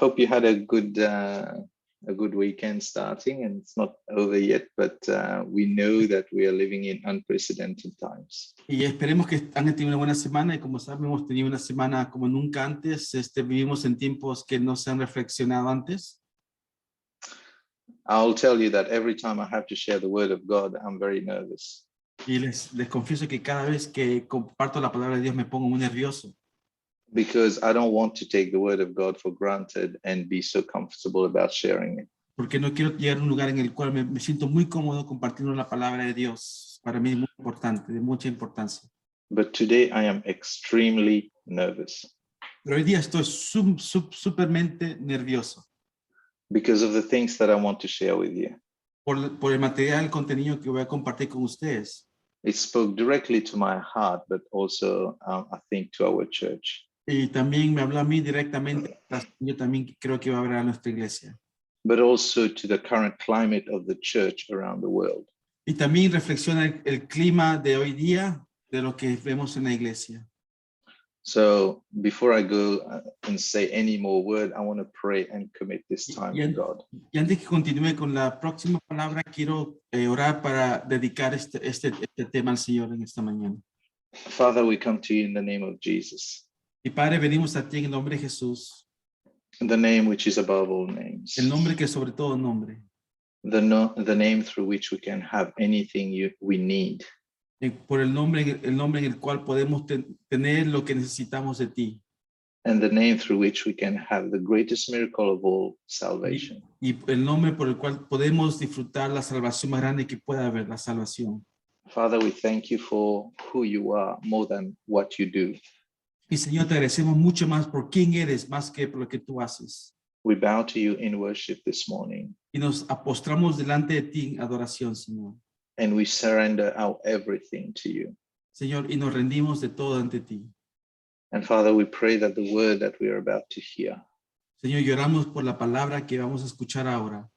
hope you had a good weekend starting, and it's not over yet, but we know that we are living in unprecedented times. Y esperemos que han tenido una buena semana, y como saben, hemos tenido una semana como nunca antes. Vivimos en tiempos que no se han reflexionado antes. I'll tell you that every time I have to share the word of God, I'm very nervous. Y les confieso que cada vez que comparto la palabra de Dios me pongo muy nervioso. Because I don't want to take the word of God for granted and be so comfortable about sharing it. Porque no quiero llegar a un lugar en el cual me siento muy cómodo compartiendo la palabra de Dios. Para mí es muy importante, de mucha importancia. But today I am extremely nervous. Pero hoy día estoy supermente nervioso. Because of the things that I want to share with you. Por el material, el contenido que voy a compartir con ustedes. It spoke directly to my heart, but also I think to our church. Y también me habló a mí directamente. Yo también creo que va a hablar a nuestra iglesia. But also to the current climate of the church around the world. Y también reflexiona el clima de hoy día, de lo que vemos en la iglesia. So before I go and say any more word, I want to pray and commit this time to God. Y antes que continúe con la próxima palabra, quiero orar para dedicar este tema al Señor en esta mañana. Father, we come to you in the name of Jesus. Y Padre, venimos a ti en el nombre de Jesús. The name which is above all names. El nombre que es sobre todo nombre. The name through which we can have anything we need. Por el nombre en el cual podemos tener lo que necesitamos de ti. And the name through which we can have the greatest miracle of all, salvation. Y el nombre por el cual podemos disfrutar la salvación más grande que pueda haber, la salvación. Father, we thank you for who you are more than what you do. Y Señor, te agradecemos mucho más por quién eres, más que por lo que tú haces. We bow to you in worship this morning. Y nos apostramos delante de ti en adoración, Señor. And we surrender our everything to you. Señor, y nos rendimos de todo ante ti. And Father, we pray that the word that we are about to hear Señor, lloramos por la palabra que vamos a escuchar ahora.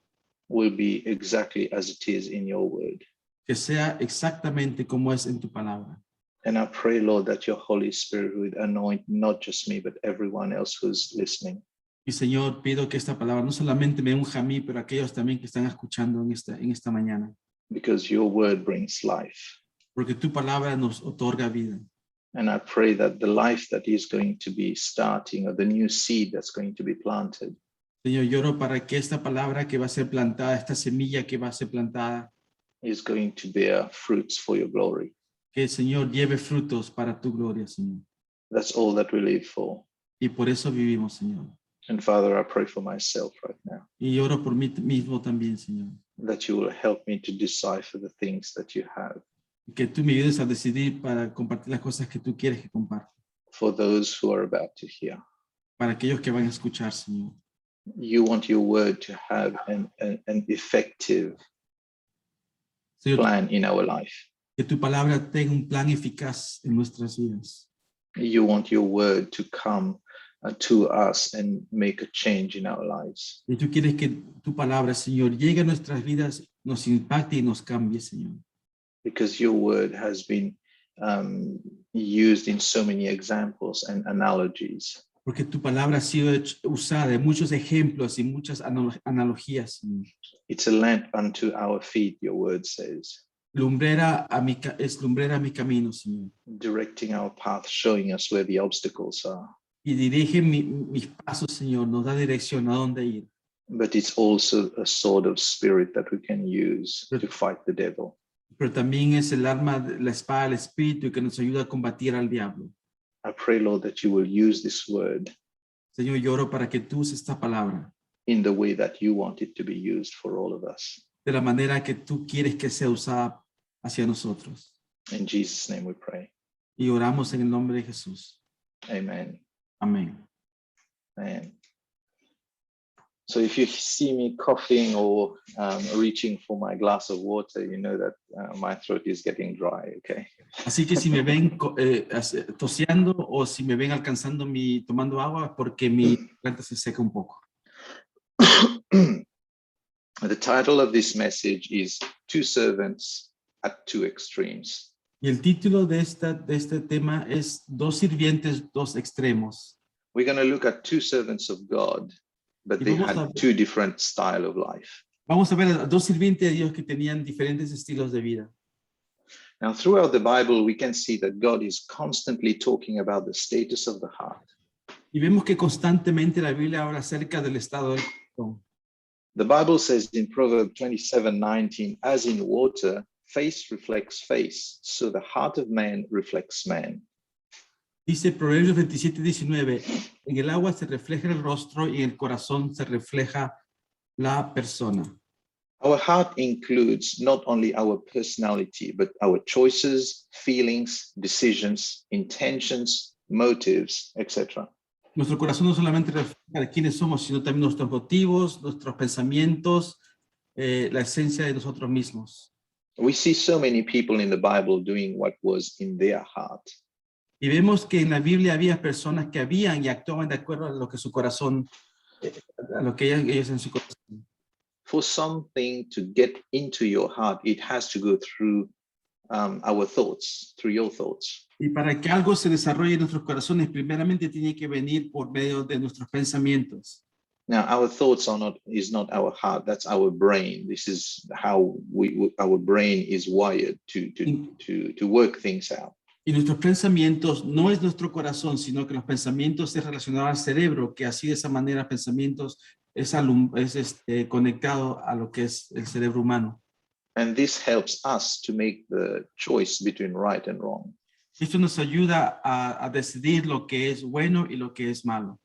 will be exactly as it is in your word. Que sea exactamente como es en tu palabra. And I pray, Lord, that your Holy Spirit would anoint not just me, but everyone else who's listening. Y Señor, pido que esta palabra no solamente me unja a mí, pero a aquellos también que están escuchando en esta mañana. Because your word brings life. Porque tu palabra nos otorga vida. And I pray that the life that is going to be starting, or the new seed that's going to be planted, Señor, lloro para que esta palabra que va a ser plantada, esta semilla que va a ser plantada, is going to bear fruits for your glory. que el Señor lleve frutos para tu gloria, Señor. That's all that we live for. Y por eso vivimos, Señor. And Father, I pray for myself right now, Y lloro por mí mismo también, Señor. that you will help me to decipher the things that you have Y que tú me ayudes a decidir para compartir las cosas que tú quieres que comparta. for those who are about to hear. Para aquellos que van a escuchar, Señor. You want your word to have an effective Señor, plan in our life. que tu palabra tenga un plan eficaz en nuestras vidas. You want your word to come to us and make a change in our lives. Y tú quieres que tu palabra, Señor, llegue a nuestras vidas, nos impacte y nos cambie, Señor. Because your word has been used in so many examples and analogies. Porque tu palabra ha sido usada en muchos ejemplos y muchas analogías, Señor. It's a lamp unto our feet, your word says, Es lumbrera a mi camino, Señor. directing our path, showing us where the obstacles are. Y dirige mis pasos, Señor, nos da dirección a dónde ir. But it's also a sword of spirit that we can use to fight the devil. Pero también es el arma, la espada del Espíritu que nos ayuda a combatir al diablo. I pray, Lord, that you will use this word Señor, lloro para que tú uses esta palabra in the way that you want it to be used for all of us. de la manera que tú quieres que sea usada hacia nosotros. In Jesus' name we pray. Y oramos en el nombre de Jesús. Amen. Amén. Amen. So if you see me coughing or reaching for my glass of water, you know that my throat is getting dry, okay? Así que si me ven toseando o si me ven tomando agua, porque mi garganta se seca un poco. The title of this message is Two Servants at Two Extremes. Y el título de este tema es Dos sirvientes, dos extremos. We're going to look at two servants of God but Y they vamos had a, two different style of life. vamos a ver a dos sirvientes de Dios que tenían diferentes estilos de vida. Now, throughout the Bible, we can see that God is constantly talking about the status of the heart. Y vemos que constantemente la Biblia habla acerca del estado del corazón. The Bible says in Proverbs 27:19, as in water, face reflects face, so the heart of man reflects man. Dice Proverbios 27:19, en el agua se refleja el rostro y en el corazón se refleja la persona. Our heart includes not only our personality, but our choices, feelings, decisions, intentions, motives, etc. Nuestro corazón no solamente refleja quiénes somos, sino también nuestros motivos, nuestros pensamientos, la esencia de nosotros mismos. We see so many people in the Bible doing what was in their heart. Y vemos que en la Biblia había personas que habían y actuaban de acuerdo a lo que su corazón, a lo que ellos en su corazón. For something to get into your heart, it has to go through our thoughts, through your thoughts. Y para que algo se desarrolle en nuestros corazones, primeramente tiene que venir por medio de nuestros pensamientos. Now, our thoughts is not our heart, that's our brain. This is how our brain is wired to work things out. Y nuestros pensamientos no es nuestro corazón, sino que los pensamientos es relacionado al cerebro, que así de esa manera pensamientos es conectado a lo que es el cerebro humano. And this helps us to make the choice between right and wrong. Esto nos ayuda a decidir lo que es bueno y lo que es malo.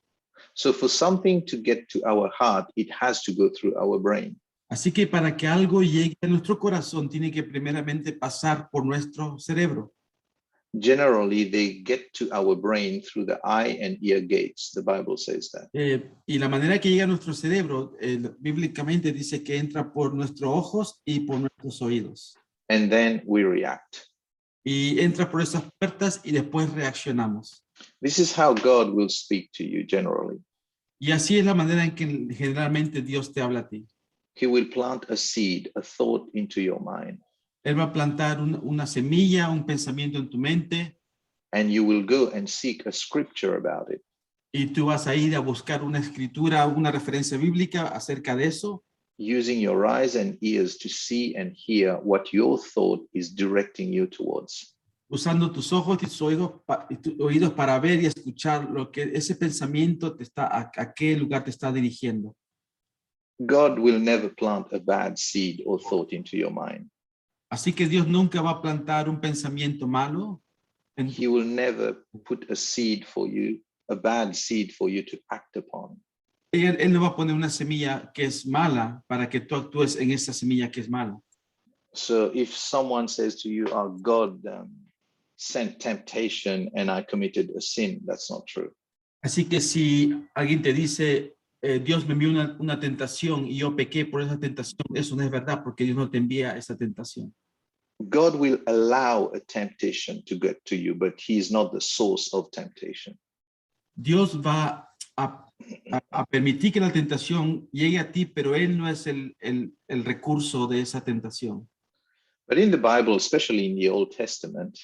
So for something to get to our heart, it has to go through our brain. Así que para que algo llegue a nuestro corazón, tiene que primeramente pasar por nuestro cerebro. Generally, they get to our brain through the eye and ear gates. The Bible says that. Y la manera que llega a nuestro cerebro, bíblicamente dice que entra por nuestros ojos y por nuestros oídos. And then we react. Y entra por esas puertas y después reaccionamos. This is how God will speak to you generally. Y así es la manera en que generalmente Dios te habla a ti. He will plant a seed, a thought into your mind. Él va a plantar una semilla, un pensamiento en tu mente. And you will go and seek a scripture about it. Y tú vas a ir a buscar una escritura, una referencia bíblica acerca de eso. Using your eyes and ears to see and hear what your thought is directing you towards. Usando tus ojos y tus oídos para ver y escuchar lo que ese pensamiento te está, a qué lugar te está dirigiendo. God will never plant a bad seed or thought into your mind. Así que Dios nunca va a plantar un pensamiento malo. He will never put a seed for you, a bad seed for you to act upon. Él no va a poner una semilla que es mala para que tú actúes en esa semilla que es mala. So if someone says to you, oh, God sent temptation and I committed a sin, that's not true. Así que si alguien te dice, Dios me envió una tentación y yo pequé por esa tentación, eso no es verdad porque Dios no te envía esa tentación. God will allow a temptation to get to you, but he is not the source of temptation. Dios va a permitir que la tentación llegue a ti, pero Él no es el recurso de esa tentación. But in the Bible, especially in the Old Testament,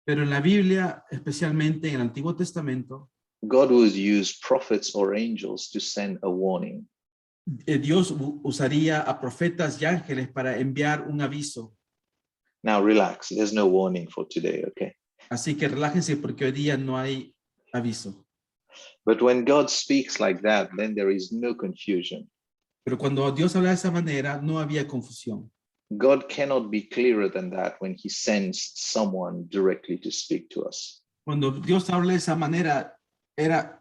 Pero en la Biblia, especialmente en el Antiguo Testamento, God would use prophets or angels to send a warning. Dios usaría a profetas y ángeles para enviar un aviso. Now relax, there's no warning for today, okay? Así que relájense porque hoy día no hay aviso. But when God speaks like that, then there is no confusion. Pero cuando Dios habla de esa manera, no había confusión. God cannot be clearer than that when he sends someone directly to speak to us. Cuando Dios habla de esa manera, era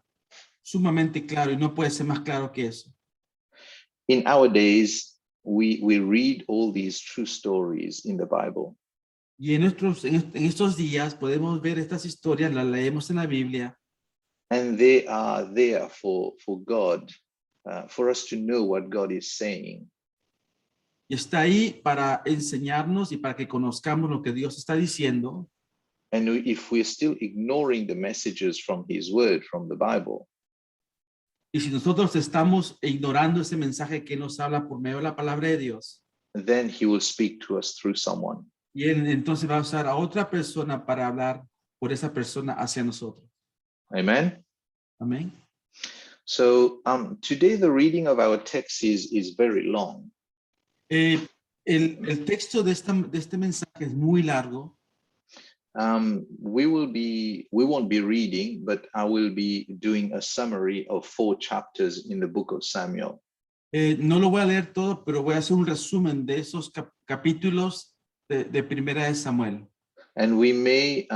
sumamente claro y no puede ser más claro que eso. In our days, we read all these true stories in the Bible. Y en estos días podemos ver estas historias, las leemos en la Biblia. And they are there for God, for us to know what God is saying. Y está ahí para enseñarnos y para que conozcamos lo que Dios está diciendo. And if we're still ignoring the messages from his word, from the Bible, Y si nosotros estamos ignorando ese mensaje que nos habla por medio de la palabra de Dios, then he will speak to us through someone. y Él entonces va a usar a otra persona para hablar por esa persona hacia nosotros. Amen. Amén. So today the reading of our text is very long. El texto de este mensaje es muy largo. We won't be reading, but I will be doing a summary of 4 chapters in the book of Samuel. No lo voy a leer todo, pero voy a hacer un resumen de esos capítulos de Primera de Samuel. And we may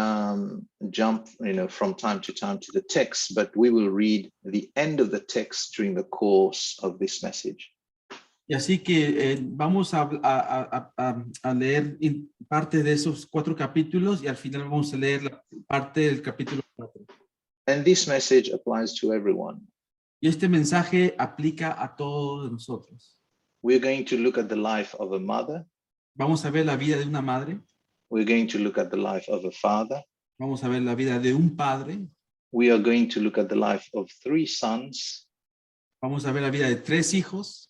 jump, from time to the text, but we will read the end of the text during the course of this message. Y así que vamos a leer parte de esos 4 capítulos y al final vamos a leer la parte del capítulo 4. And this message applies to everyone. Y este mensaje aplica a todos nosotros. We're going to look at the life of a mother. Vamos a ver la vida de una madre. We're going to look at the life of a father. Vamos a ver la vida de un padre. We are going to look at the life of 3 sons. Vamos a ver la vida de 3 hijos.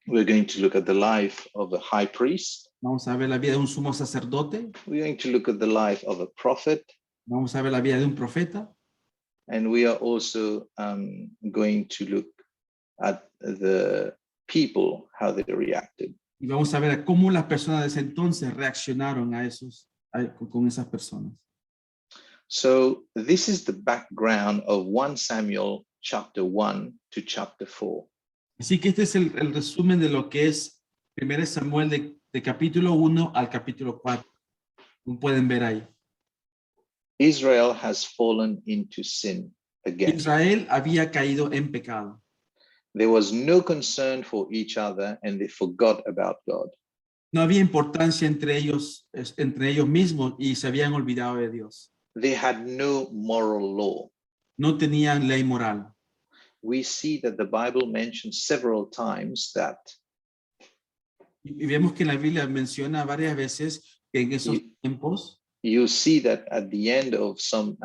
We're going to look at the life of a high priest. Vamos a ver la vida de un sumo sacerdote. We're going to look at the life of a prophet. Vamos a ver la vida de un profeta. And we are also going to look at the people, how they reacted. Y vamos a ver cómo las personas de ese entonces reaccionaron con esas personas. So this is the background of 1 Samuel chapter 1 to chapter 4. Así que este es el resumen de lo que es 1 Samuel de capítulo 1 al capítulo 4. Como pueden ver ahí. Israel has fallen into sin again. Israel había caído en pecado. There was no concern for each other and they forgot about God. No había importancia entre ellos mismos y se habían olvidado de Dios. They had no moral law. No tenían ley moral. We see that the Bible mentions several times that Y vemos que la Biblia menciona varias veces que en esos tiempos, you see that at the end of some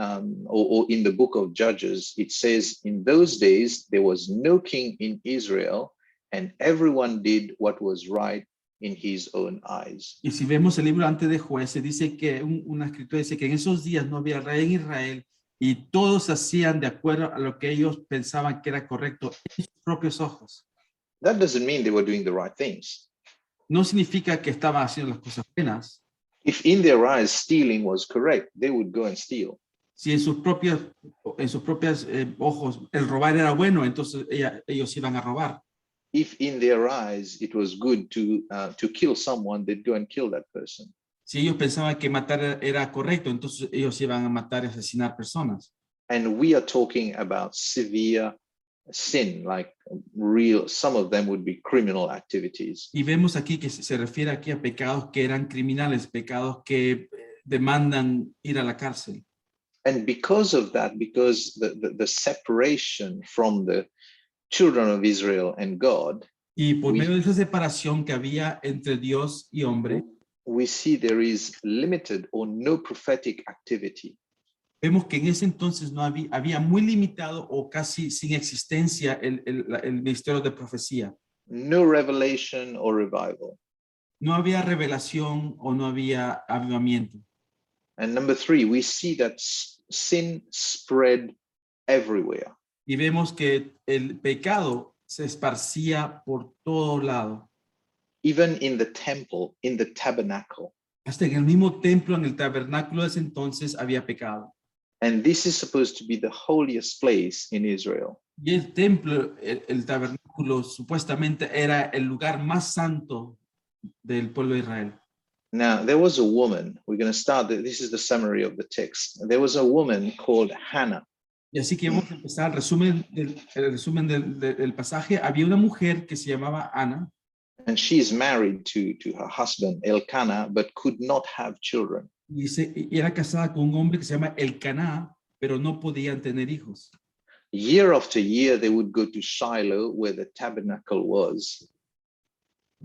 or in the book of Judges, it says in those days there was no king in Israel and everyone did what was right in his own eyes. y si vemos el libro antes de Jueces, dice que una escritura dice que en esos días no había rey en Israel y todos hacían de acuerdo a lo que ellos pensaban que era correcto en sus propios ojos. That doesn't mean they were doing the right things. No significa que estaban haciendo las cosas buenas. If in their eyes stealing was correct, they would go and steal. Si en sus propios ojos el robar era bueno, entonces ellos iban a robar. If in their eyes it was good to kill someone, they'd go and kill that person. Si ellos pensaban que matar era correcto, entonces ellos iban a matar y asesinar personas. And we are talking about severe sin, like some of them would be criminal activities. Y vemos aquí que se refiere aquí a pecados que eran criminales, pecados que demandan ir a la cárcel. And because of that, because the separation from the children of Israel and God, Y por medio de esa separación que había entre Dios y hombre, we see there is limited or no prophetic activity. vemos que en ese entonces no había muy limitado o casi sin existencia el ministerio de profecía. No revelation or revival. No había revelación o no había avivamiento. And number 3, we see that sin spread everywhere. Y vemos que el pecado se esparcía por todo lado. Even in the temple, in the tabernacle. Hasta en el mismo templo, en el tabernáculo de ese entonces, había pecado. And this is supposed to be the holiest place in Israel. Y el templo, el tabernáculo, supuestamente era el lugar más santo del pueblo de Israel. Now, there was a woman, we're going to start, this is the summary of the text. There was a woman called Hannah. Y así que vamos a empezar el resumen del pasaje. Había una mujer que se llamaba Ana. And she is married to her husband, Elkanah, but could not have children. Y era casada con un hombre que se llama Elcaná, pero no podían tener hijos. Year after year, they would go to Shiloh, where the tabernacle was.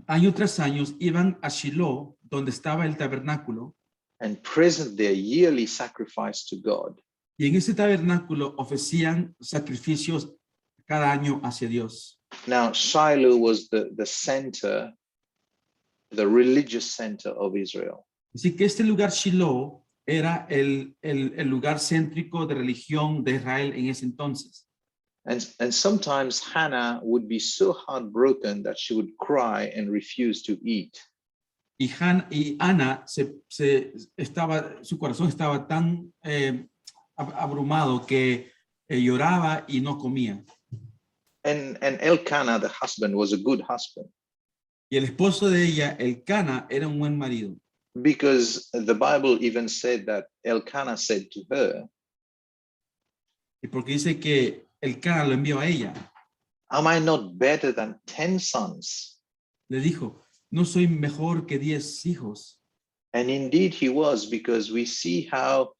Año tras año iban a Shiloh, donde estaba el tabernáculo, and present their yearly sacrifice to God. y en ese tabernáculo ofrecían sacrificios cada año hacia Dios. Now, Shiloh was the center, the religious center of Israel. Así que este lugar Shiloh era el lugar céntrico de religión de Israel en ese entonces. And sometimes Hannah would be so heartbroken that she would cry and refuse to eat. Y Ana su corazón estaba tan abrumado que lloraba y no comía. And Elkanah, the husband, was a good husband, Y el esposo de ella, Elcana, era un buen marido. because the Bible even said that Elkanah said to her, Y porque dice que Elcana lo envió a ella. "Am I not better than 10 sons?" Le dijo, no soy mejor que 10 hijos. And indeed he was, because we see how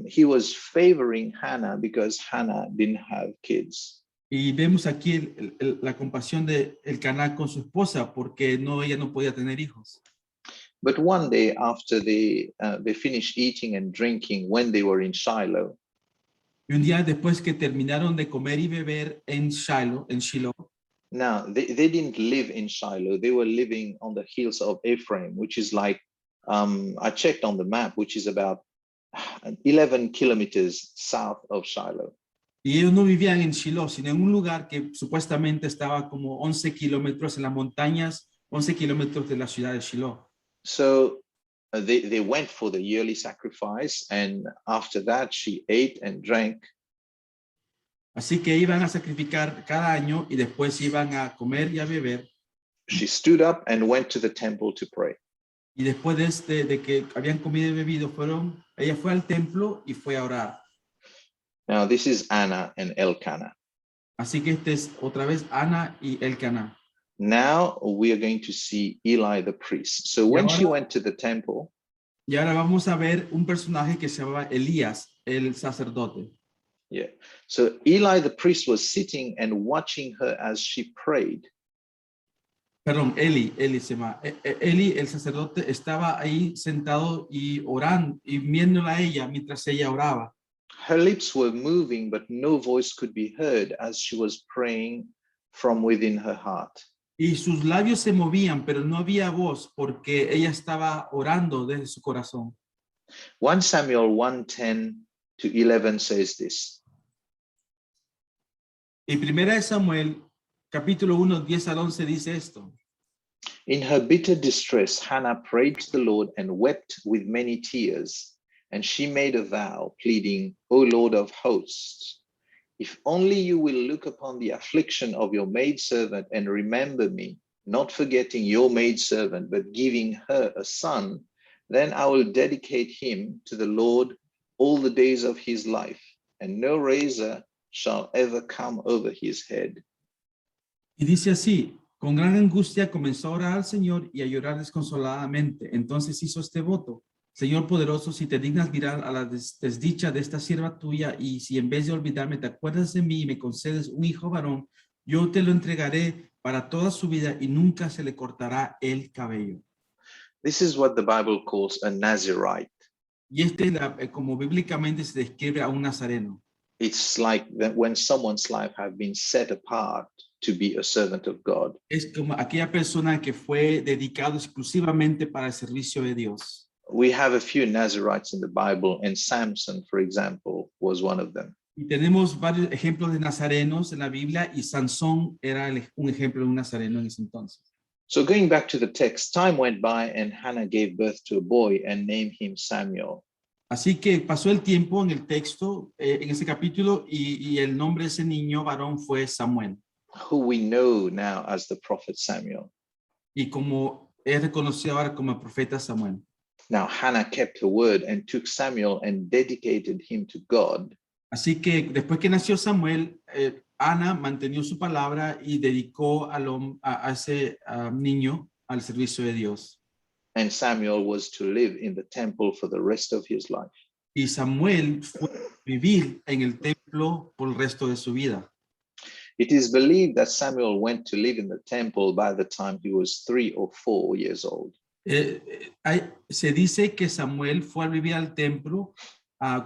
he was favoring Hannah because Hannah didn't have kids. Y vemos aquí la compasión de Elcana con su esposa porque ella no podía tener hijos. But one day after they finished eating and drinking, when they were in Shiloh, Y un día después que terminaron de comer y beber en Shiloh, now they didn't live in Shiloh, they were living on the hills of Ephraim, which is like, I checked on the map, which is about 11 kilometers south of Shiloh. y ellos no vivían en Shiloh, sino en un lugar que supuestamente estaba como 11 kilómetros en las montañas, 11 kilómetros de la ciudad de Shiloh. So they went for the yearly sacrifice, and after that she ate and drank. Así que iban a sacrificar cada año y después iban a comer y a beber. She stood up and went to the temple to pray. Y después de que habían comido y bebido, ella fue al templo y fue a orar. Now this is Anna and Elkanah. Así que es otra vez Ana y Elcana. Now we are going to see Eli the priest. So when she went to the temple, y ahora vamos a ver un personaje que se llamaba Elías, el sacerdote. yeah. So Eli the priest was sitting and watching her as she prayed. Perdón, Eli se llama. Eli, el sacerdote, estaba ahí sentado y orando y viéndola a ella mientras ella oraba. Her lips were moving, but no voice could be heard as she was praying from within her heart. Y sus labios se movían, pero no había voz porque ella estaba orando desde su corazón. 1 Samuel 1:10-11 says this. Y primera de Samuel, capítulo 1, 10 al 11 dice esto. In her bitter distress, Hannah prayed to the Lord and wept with many tears. And she made a vow, pleading, "O Lord of hosts, if only you will look upon the affliction of your maidservant and remember me, not forgetting your maidservant, but giving her a son, then I will dedicate him to the Lord all the days of his life, and no razor shall ever come over his head." Y dice así, con gran angustia comenzó a orar al Señor y a llorar desconsoladamente. Entonces hizo este voto. Señor poderoso, si te dignas mirar a la desdicha de esta sierva tuya y si en vez de olvidarme te acuerdas de mí y me concedes un hijo varón, yo te lo entregaré para toda su vida y nunca se le cortará el cabello. This is what the Bible calls a Nazirite. Y como bíblicamente se describe a un nazareno. It's like that when someone's life has been set apart to be a servant of God. Es como aquella persona que fue dedicado exclusivamente para el servicio de Dios. We have a few Nazirites in the Bible, and Samson, for example, was one of them. Y tenemos varios ejemplos de nazarenos en la Biblia y Sansón era un ejemplo de un nazareno en ese entonces. So going back to the text, time went by and Hannah gave birth to a boy and named him Samuel. Así que pasó el tiempo en el texto, en ese capítulo, y el nombre de ese niño varón fue Samuel. Who we know now as the prophet Samuel. Y como es reconocido ahora como el profeta Samuel. Now Hannah kept her word and took Samuel and dedicated him to God. Así que después que nació Samuel, Ana mantenió su palabra y dedicó a ese niño al servicio de Dios. And Samuel was to live in the temple for the rest of his life. Y Samuel fue a vivir en el templo por el resto de su vida. It is believed that Samuel went to live in the temple by the time he was 3 or 4 years old. Se dice que Samuel fue a vivir al templo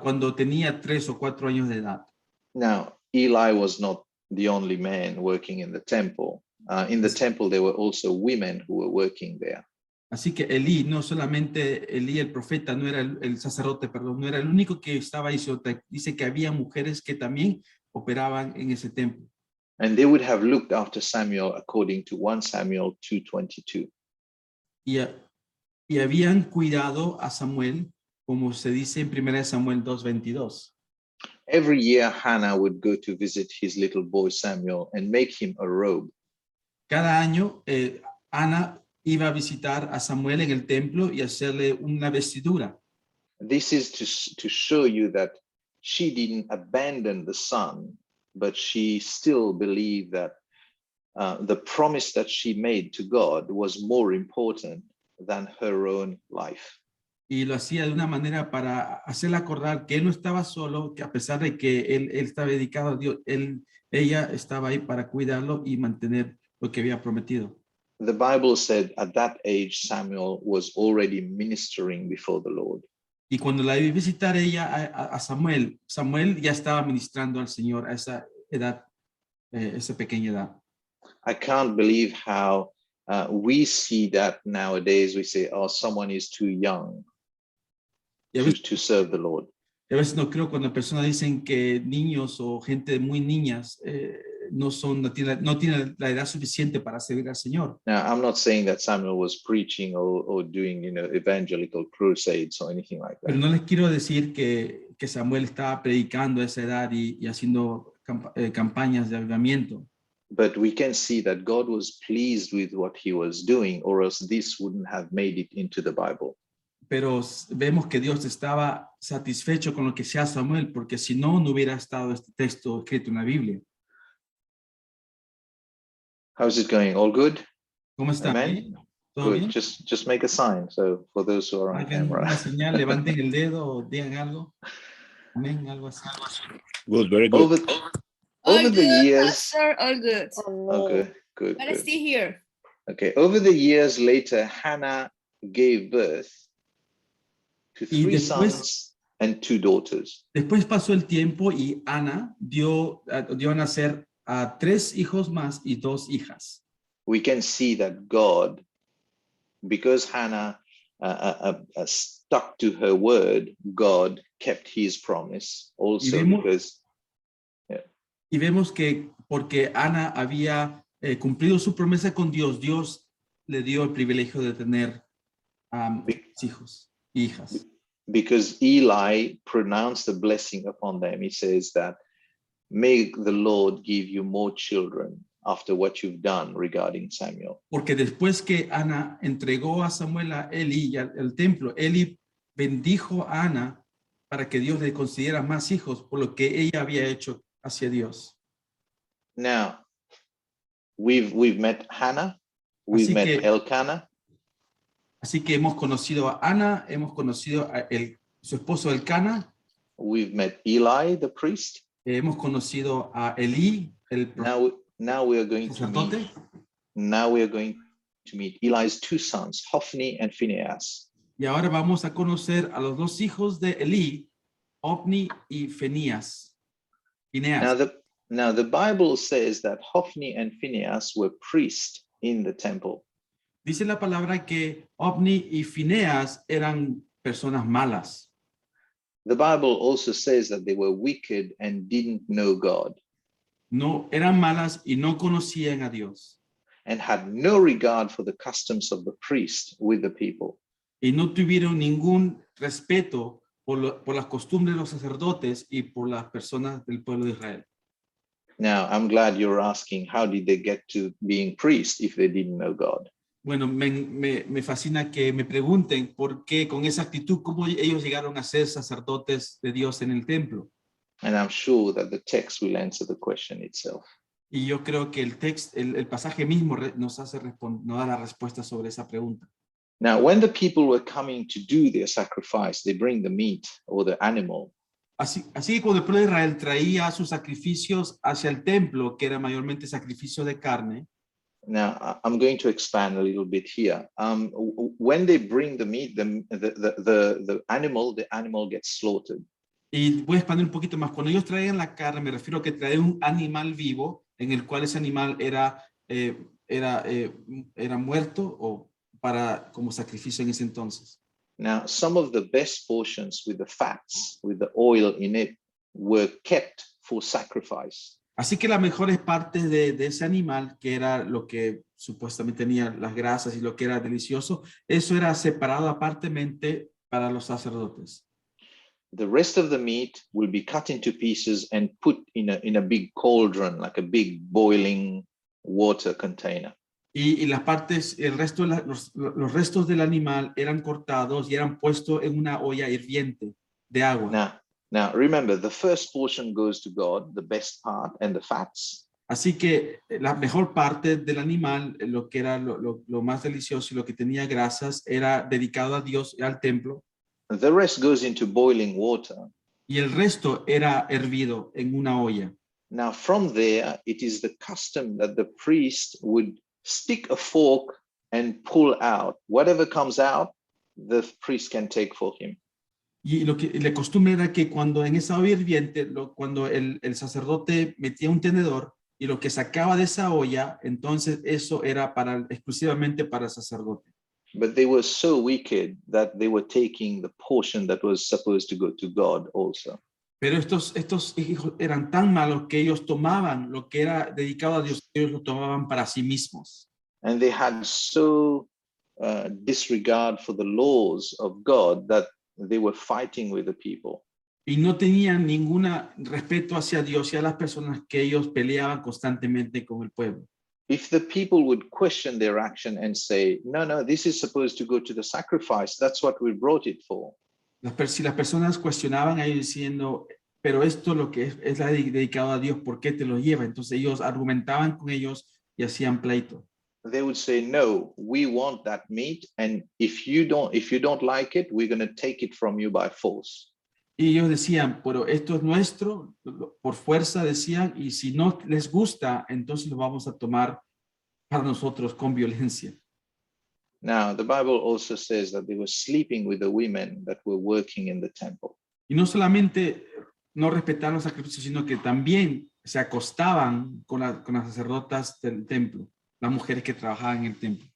cuando tenía 3 o 4 años de edad. Now, Eli was not the only man working in the temple. In the temple, there were also women who were working there. Así que Elí, no solamente Elí el profeta, no era el sacerdote, perdón, no era el único que estaba ahí, dice que había mujeres que también operaban en ese templo. And they would have looked after Samuel according to 1 Samuel 2:22. Y habían cuidado a Samuel, como se dice en 1 Samuel 2:22. Every year, Hannah would go to visit his little boy Samuel and make him a robe. Cada año, Ana iba a visitar a Samuel en el templo y hacerle una vestidura. This is to show you that she didn't abandon the son, but she still believed that the promise that she made to God was more important than her own life. Y lo hacía de una manera para hacerle acordar que él no estaba solo, que a pesar de que él estaba dedicado a Dios, ella estaba ahí para cuidarlo y mantener lo que había prometido. The Bible said at that age, Samuel was already ministering before the Lord. Y cuando la iba a visitar ella a Samuel, Samuel ya estaba ministrando al Señor a esa edad, esa pequeña edad. I can't believe how we see that nowadays. We say, oh, someone is too young to serve the Lord. A veces no creo cuando personas dicen que niños o gente muy niñas no tienen la edad suficiente para servir al Señor. Now, I'm not saying that Samuel was preaching or doing, evangelical crusades or anything like Pero that. no les quiero decir que Samuel estaba predicando a esa edad y haciendo campañas de avivamiento. But we can see that God was pleased with what he was doing, or else this wouldn't have made it into the Bible. Pero vemos que Dios estaba satisfecho con lo que hacía Samuel, porque si no, no hubiera estado este texto escrito en la Biblia. How's it going? All good? ¿Cómo está? Amen? ¿Bien? ¿Todo Good. bien? Just make a sign. So for those who are on Hagan camera. una señal, levanten el dedo o digan algo. Amén, algo así. Good, very good. Over the years. Pastor, all good. Okay, good. But Good. stay here. Okay, over the years later, Hannah gave birth to Y 3 después- sons and 2 daughters. Después pasó el tiempo y Ana dio a nacer a 3 hijos más y 2 hijas. We can see that God, because Hannah stuck to her word, God kept his promise. Also, vemos- because Y vemos que porque Ana había cumplido su promesa con Dios, Dios le dio el privilegio de tener hijos e hijas. because Eli pronounced the blessing upon them. He says that, may the Lord give you more children after what you've done regarding Samuel. Porque después que Ana entregó a Samuel a Eli y al templo, Eli bendijo a Ana para que Dios le concediera más hijos por lo que ella había hecho hacia Dios. Now, we've met Hannah, we've Así met que- Elkanah, Así que hemos conocido a Ana, hemos conocido a su esposo Elcana, we've met Eli, the priest. hemos conocido a Elí, el Now we are going to sacerdote, meet. Now we are going to meet Eli's 2 sons, Hophni and Phinehas. y ahora vamos a conocer a los 2 hijos de Elí, Ofni y Fineas. Now the Bible says that Hophni and Phinehas were priests in the temple. Dice la palabra que Ofni y Fineas eran personas malas. The Bible also says that they were wicked and didn't know God No, eran malas y no conocían a Dios. and had no regard for the customs of the priest with the people. Y no tuvieron ningún respeto por las costumbres de los sacerdotes y por las personas del pueblo de Israel. Now, I'm glad you're asking, how did they get to being priests if they didn't know God? Bueno, me fascina que me pregunten por qué con esa actitud, cómo ellos llegaron a ser sacerdotes de Dios en el templo. And I'm sure that the text will answer the question itself. Y yo creo que el pasaje mismo nos da la respuesta sobre esa pregunta. Now, when the people were coming to do their sacrifice, they bring the meat or the animal. Así que cuando el pueblo de Israel traía sus sacrificios hacia el templo, que era mayormente sacrificio de carne, Now, I'm going to expand a little bit here. When they bring the meat, the animal gets slaughtered. y voy a expandir un poquito más. Cuando ellos traían la carne, me refiero a que traían un animal vivo, en el cual ese animal era muerto o como sacrificio en ese entonces. Now, some of the best portions with the fats, with the oil in it, were kept for sacrifice. Así que las mejores partes de ese animal, que era lo que supuestamente tenía las grasas y lo que era delicioso, eso era separado apartemente para los sacerdotes. The rest of the meat will be cut into pieces and put in a big cauldron, like a big boiling water container. Y las partes, el resto de los restos del animal eran cortados y eran puestos en una olla hirviente de agua. Now remember, the first portion goes to God, the best part, and the fats. Así que la mejor parte del animal, lo que era lo más delicioso y lo que tenía grasas, era dedicado a Dios y al templo. The rest goes into boiling water. Y el resto era hervido en una olla. Now from there, it is the custom that the priest would stick a fork and pull out. Whatever comes out, the priest can take for him. Y la costumbre era que cuando en esa olla hirviente, cuando el sacerdote metía un tenedor y lo que sacaba de esa olla, entonces eso era exclusivamente para el sacerdote. But they were so wicked that they were taking the portion that was supposed to go to God also. Pero estos hijos eran tan malos que ellos tomaban lo que era dedicado a Dios, ellos lo tomaban para sí mismos. And they had so disregard for the laws of God that they were fighting with the people. Y no tenían ningún respeto hacia Dios y a las personas, que ellos peleaban constantemente con el pueblo. If the people would question their action and say, no, this is supposed to go to the sacrifice, that's what we brought it for. Si las personas cuestionaban a ellos diciendo, pero esto lo que es dedicado a Dios, ¿por qué te lo lleva? Entonces ellos argumentaban con ellos y hacían pleito. They would say, no, we want that meat, and if you don't like it, we're going to take it from you by force. Y ellos decían, pero esto es nuestro, por fuerza decían, y si no les gusta, entonces lo vamos a tomar para nosotros con violencia. Now, the Bible also says that they were sleeping with the women that were working in the temple. Y no solamente no respetaron los sacrificios, sino que también se acostaban con las sacerdotas del templo, las mujeres que trabajaban en el templo.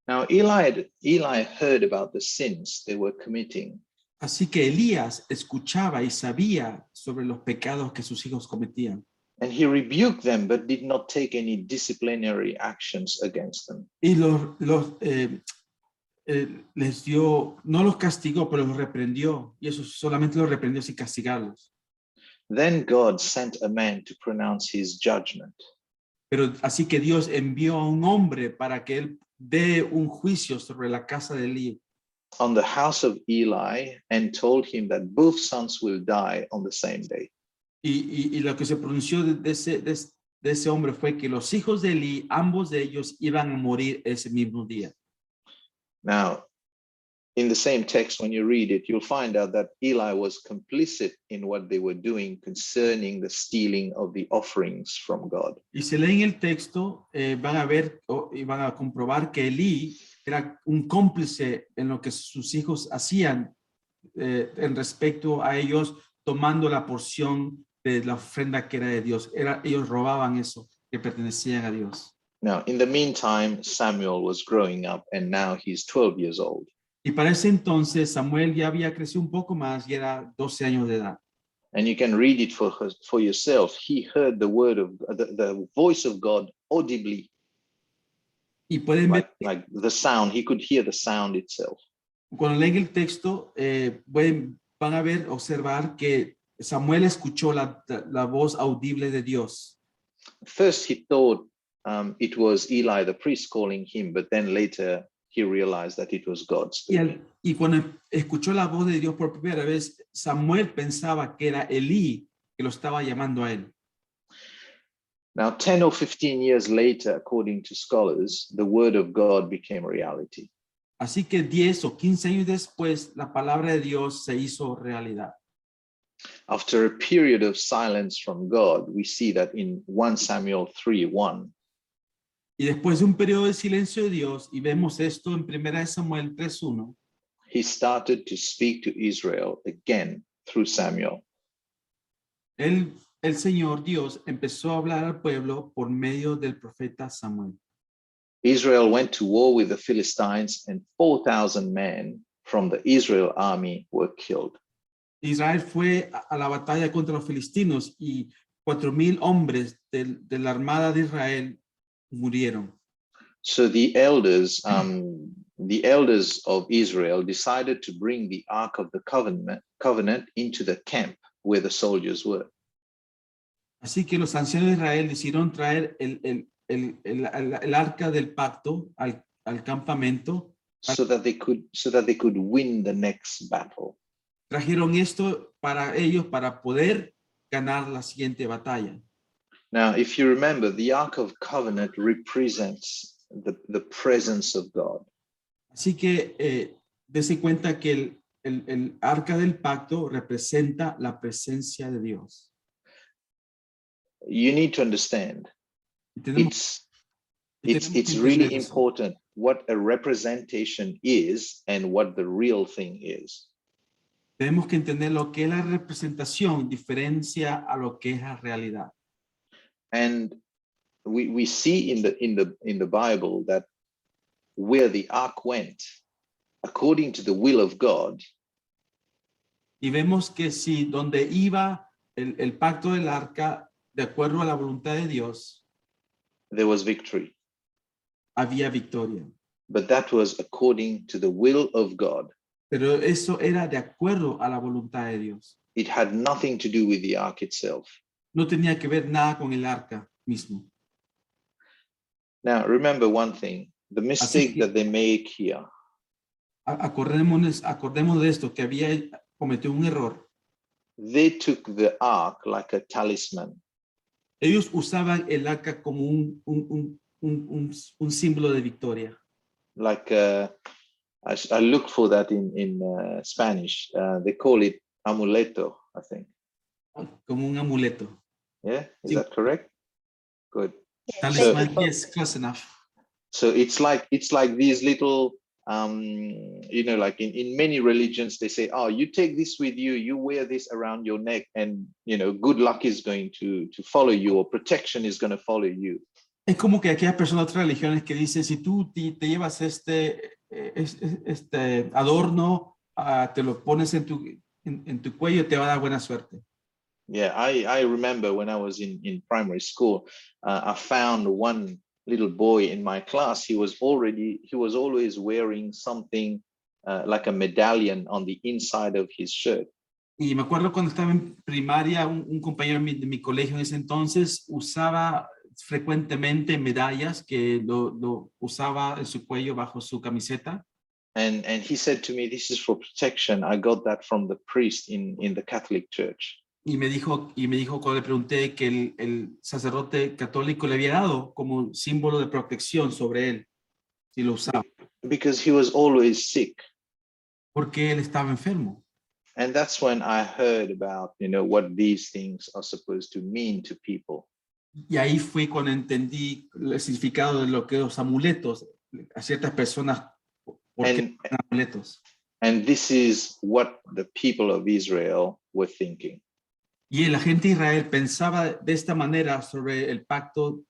Now, Eli heard about the sins they were committing. Así que Elías escuchaba y sabía sobre los pecados que sus hijos cometían. And he rebuked them, but did not take any disciplinary actions against them. Y les dio, no los castigó, pero los reprendió. Y eso solamente los reprendió sin castigarlos. Then God sent a man to pronounce his judgment. Pero así que Dios envió a un hombre para que él dé un juicio sobre la casa de Elí, on the house of Eli, and told him that both sons will die on the same day. Y lo que se pronunció de ese hombre fue que los hijos de Elí, ambos de ellos, iban a morir ese mismo día. Now, in the same text, when you read it, you'll find out that Eli was complicit in what they were doing concerning the stealing of the offerings from God. Y si leen el texto, van a ver y van a comprobar que Elí era un cómplice en lo que sus hijos hacían en respecto a ellos tomando la porción de la ofrenda que era de Dios. Ellos robaban eso que pertenecían a Dios. Now, in the meantime, Samuel was growing up, and now he's 12 years old. Y para ese entonces Samuel ya había crecido un poco más y era 12 años de edad. And you can read it for yourself. He heard the word of the voice of God audibly. Y pueden ver, like the sound, he could hear the sound itself. cuando leen el texto, van a ver, observar que Samuel escuchó la voz audible de Dios. First, he thought it was Eli, the priest, calling him, but then later he realized that it was God speaking. Y cuando escuchó la voz de Dios por primera vez, Samuel pensaba que era Elí que lo estaba llamando a él. Now, 10 or 15 years later, according to scholars, the word of God became reality. Así que 10 o 15 años después, la palabra de Dios se hizo realidad. After a period of silence from God, we see that in 1 Samuel 3:1. Y después de un periodo de silencio de Dios, y vemos esto en 1 Samuel 3:1, he started to speak to Israel again through Samuel. El Señor Dios empezó a hablar al pueblo por medio del profeta Samuel. Israel went to war with the Philistines, and 4,000 men from the Israel army were killed. Israel fue a la batalla contra los filistinos y 4,000 hombres de la armada de Israel murieron. So the elders of Israel decided to bring the Ark of the covenant into the camp where the soldiers were. Así que los ancianos de Israel decidieron traer el arca del pacto al campamento. So that they could win the next battle. Trajeron esto para ellos para poder ganar la siguiente batalla. Now, if you remember, the Ark of Covenant represents the presence of God. Así que dése cuenta que el arca del pacto representa la presencia de Dios. You need to understand, Y tenemos it's que really entender eso. important what a representation is and what the real thing is. Tenemos que entender lo que es la representación, diferencia a lo que es la realidad. And we see in the Bible that where the ark went, according to the will of God, Y vemos que si donde iba el pacto del arca, de acuerdo a la voluntad de Dios, there was victory. había victoria. But that was according to the will of God. Pero eso era de acuerdo a la voluntad de Dios. It had nothing to do with the ark itself. No tenía que ver nada con el arca mismo. Now, remember one thing, the mistake que- that they make here, Acordemos de esto, que había cometido un error. they took the ark like a talisman. Ellos usaban el arca como un símbolo de victoria. Like I looked for that in Spanish. They call it amuleto, I think. Como un amuleto. Yeah, is Sí. that correct? Good. Talisman, yes, close enough. So it's like these little, like in many religions, they say, oh, you take this with you, you wear this around your neck, and good luck is going to follow you, or protection is going to follow you. Es como que aquellas personas de otras religiones que dicen, si tú te llevas este adorno, te lo pones en tu cuello, te va a dar buena suerte. Yeah, I remember when I was in primary school, I found one little boy in my class. He was always wearing something like a medallion on the inside of his shirt. Y me acuerdo cuando estaba en primaria, un compañero de mi colegio en ese entonces usaba frecuentemente medallas que lo usaba en su cuello bajo su camiseta. And he said to me, this is for protection. I got that from the priest in the Catholic Church. Y me dijo cuando le pregunté que el sacerdote católico le había dado como símbolo de protección sobre él, si lo usaba. Because he was always sick. Porque él estaba enfermo. And that's when I heard about, what these things are supposed to mean to people. Y ahí fue cuando entendí el significado de lo que los amuletos, a ciertas personas, ¿por qué amuletos? And this is what the people of Israel were thinking. Y la gente de Israel pensaba de esta manera sobre el pacto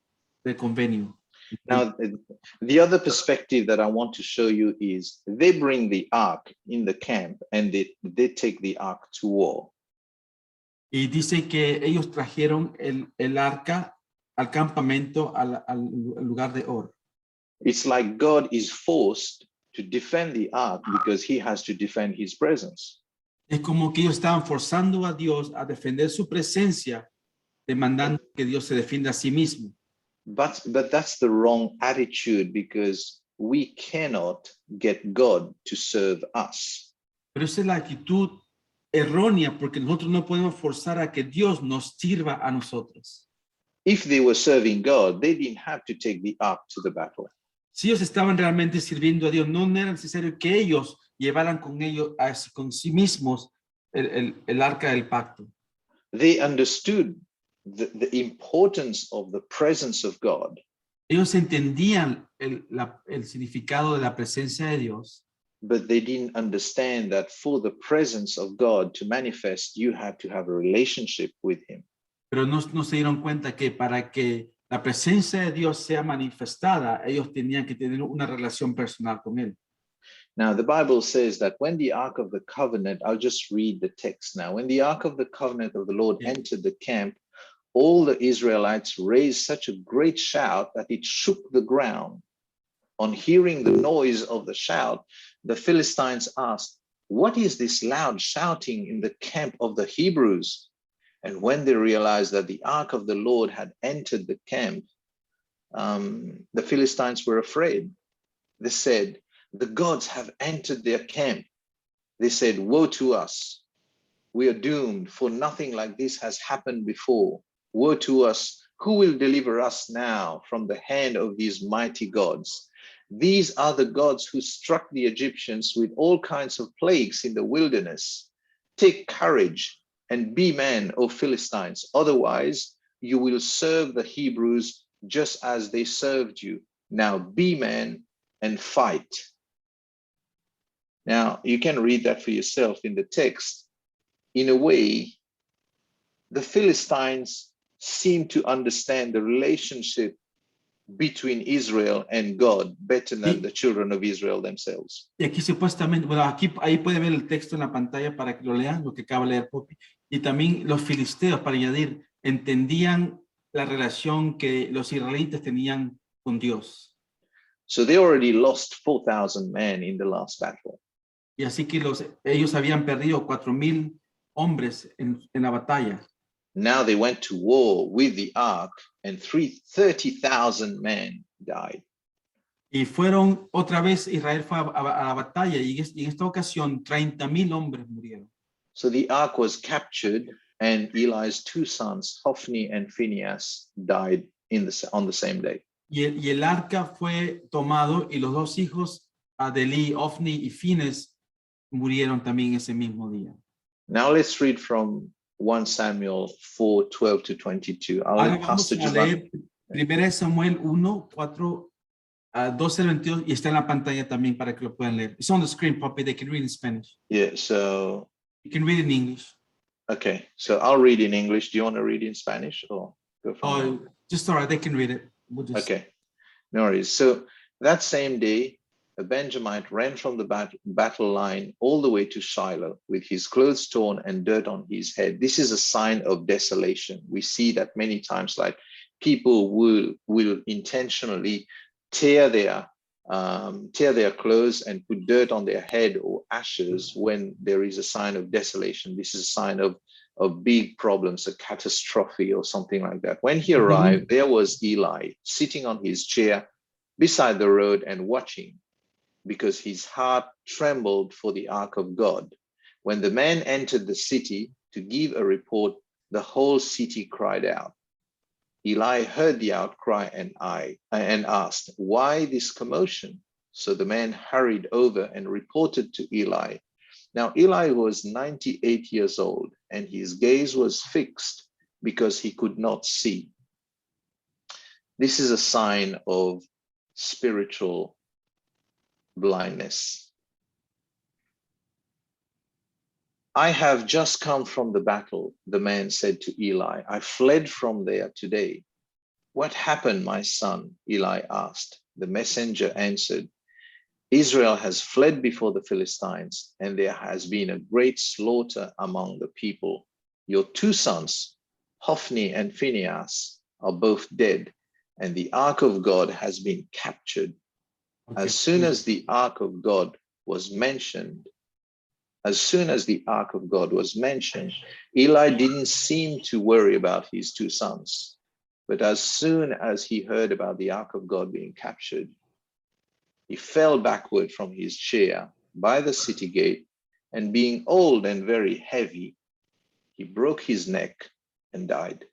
de convenio. Now, the other perspective that I want to show you is they bring the ark in the camp and they take the ark to war. Y dice que ellos trajeron el arca al campamento, al lugar de Or. It's like God is forced to defend the ark because he has to defend his presence. Es como que ellos estaban forzando a Dios a defender su presencia, demandando que Dios se defienda a sí mismo. But that's the wrong attitude because we cannot get God to serve us. Pero esa es la actitud errónea porque nosotros no podemos forzar a que Dios nos sirva a nosotros. If they were serving God, they didn't have to take the ark to the battle. Si ellos estaban realmente sirviendo a Dios, no era necesario que ellos llevaran con sí mismos el arca del pacto. They understood the importance of the presence of God. Ellos entendían el significado de la presencia de Dios, But they didn't understand that for the presence of God to manifest, you had to have a relationship with him. pero no se dieron cuenta que para que la presencia de Dios sea manifestada, ellos tenían que tener una relación personal con él. Now, the Bible says that when the Ark of the Covenant, I'll just read the text now. When the Ark of the Covenant of the Lord Yeah. entered the camp, all the Israelites raised such a great shout that it shook the ground. On hearing the noise of the shout, the Philistines asked, "What is this loud shouting in the camp of the Hebrews?" And when they realized that the ark of the Lord had entered the camp, the Philistines were afraid. They said, "The gods have entered their camp." They said, "Woe to us. We are doomed, for nothing like this has happened before. Woe to us. Who will deliver us now from the hand of these mighty gods? These are the gods who struck the Egyptians with all kinds of plagues in the wilderness. Take courage and be men, O Philistines. Otherwise, you will serve the Hebrews just as they served you. Now be men and fight." Now, you can read that for yourself in the text. In a way, the Philistines seem to understand the relationship between Israel and God better than the children of Israel themselves. Y aquí supuestamente, bueno, aquí ahí puede ver el texto en la pantalla para que lo lean, lo que acaba de leer Poppy. Y también los filisteos, para añadir, entendían la relación que los israelitas tenían con Dios. So they already lost 4,000 men in the last battle. Y así que ellos habían perdido 4,000 hombres en la batalla. Now they went to war with the ark and 30,000 men died. Y fueron otra vez, Israel fue a la batalla y en esta ocasión 30,000 hombres murieron. So the ark was captured and Eli's two sons, Hophni and Phinehas, died on the same day. Y el arca fue tomado y los dos hijos de Eli, Hophni y Phinehas, murieron también ese mismo día. Now let's read from 1 Samuel 4:12 to 22. Ahora vamos a leer 1 Samuel 1, 4, 12 al 22 y está en la pantalla también para que lo puedan leer. It's on the screen, Poppy. They can read in Spanish. Yeah, so You can read in English. okay, so I'll read in English. Do you want to read in Spanish or go from there? Just all right, they can read it. We'll just... Okay, no worries. So that same day, a Benjamite ran from the battle line all the way to Shiloh with his clothes torn and dirt on his head. This is a sign of desolation. We see that many times, like people will intentionally tear their clothes and put dirt on their head or ashes when there is a sign of desolation. This is a sign of big problems, a catastrophe or something like that. When he arrived, there was Eli sitting on his chair beside the road and watching, because his heart trembled for the ark of God. When the man entered the city to give a report, the whole city cried out. Eli heard the outcry and asked, "Why this commotion?" So the man hurried over and reported to Eli. Now Eli was 98 years old, and his gaze was fixed because he could not see. This is a sign of spiritual blindness. "I have just come from the battle," the man said to Eli. "I fled from there today." "What happened, my son?" Eli asked. The messenger answered, "Israel has fled before the Philistines, and there has been a great slaughter among the people. Your two sons, Hophni and Phinehas, are both dead, and the ark of God has been captured." Okay. As soon as the ark of God was mentioned, Eli didn't seem to worry about his two sons. But as soon as he heard about the ark of God being captured, he fell backward from his chair by the city gate, and being old and very heavy, he broke his neck and died.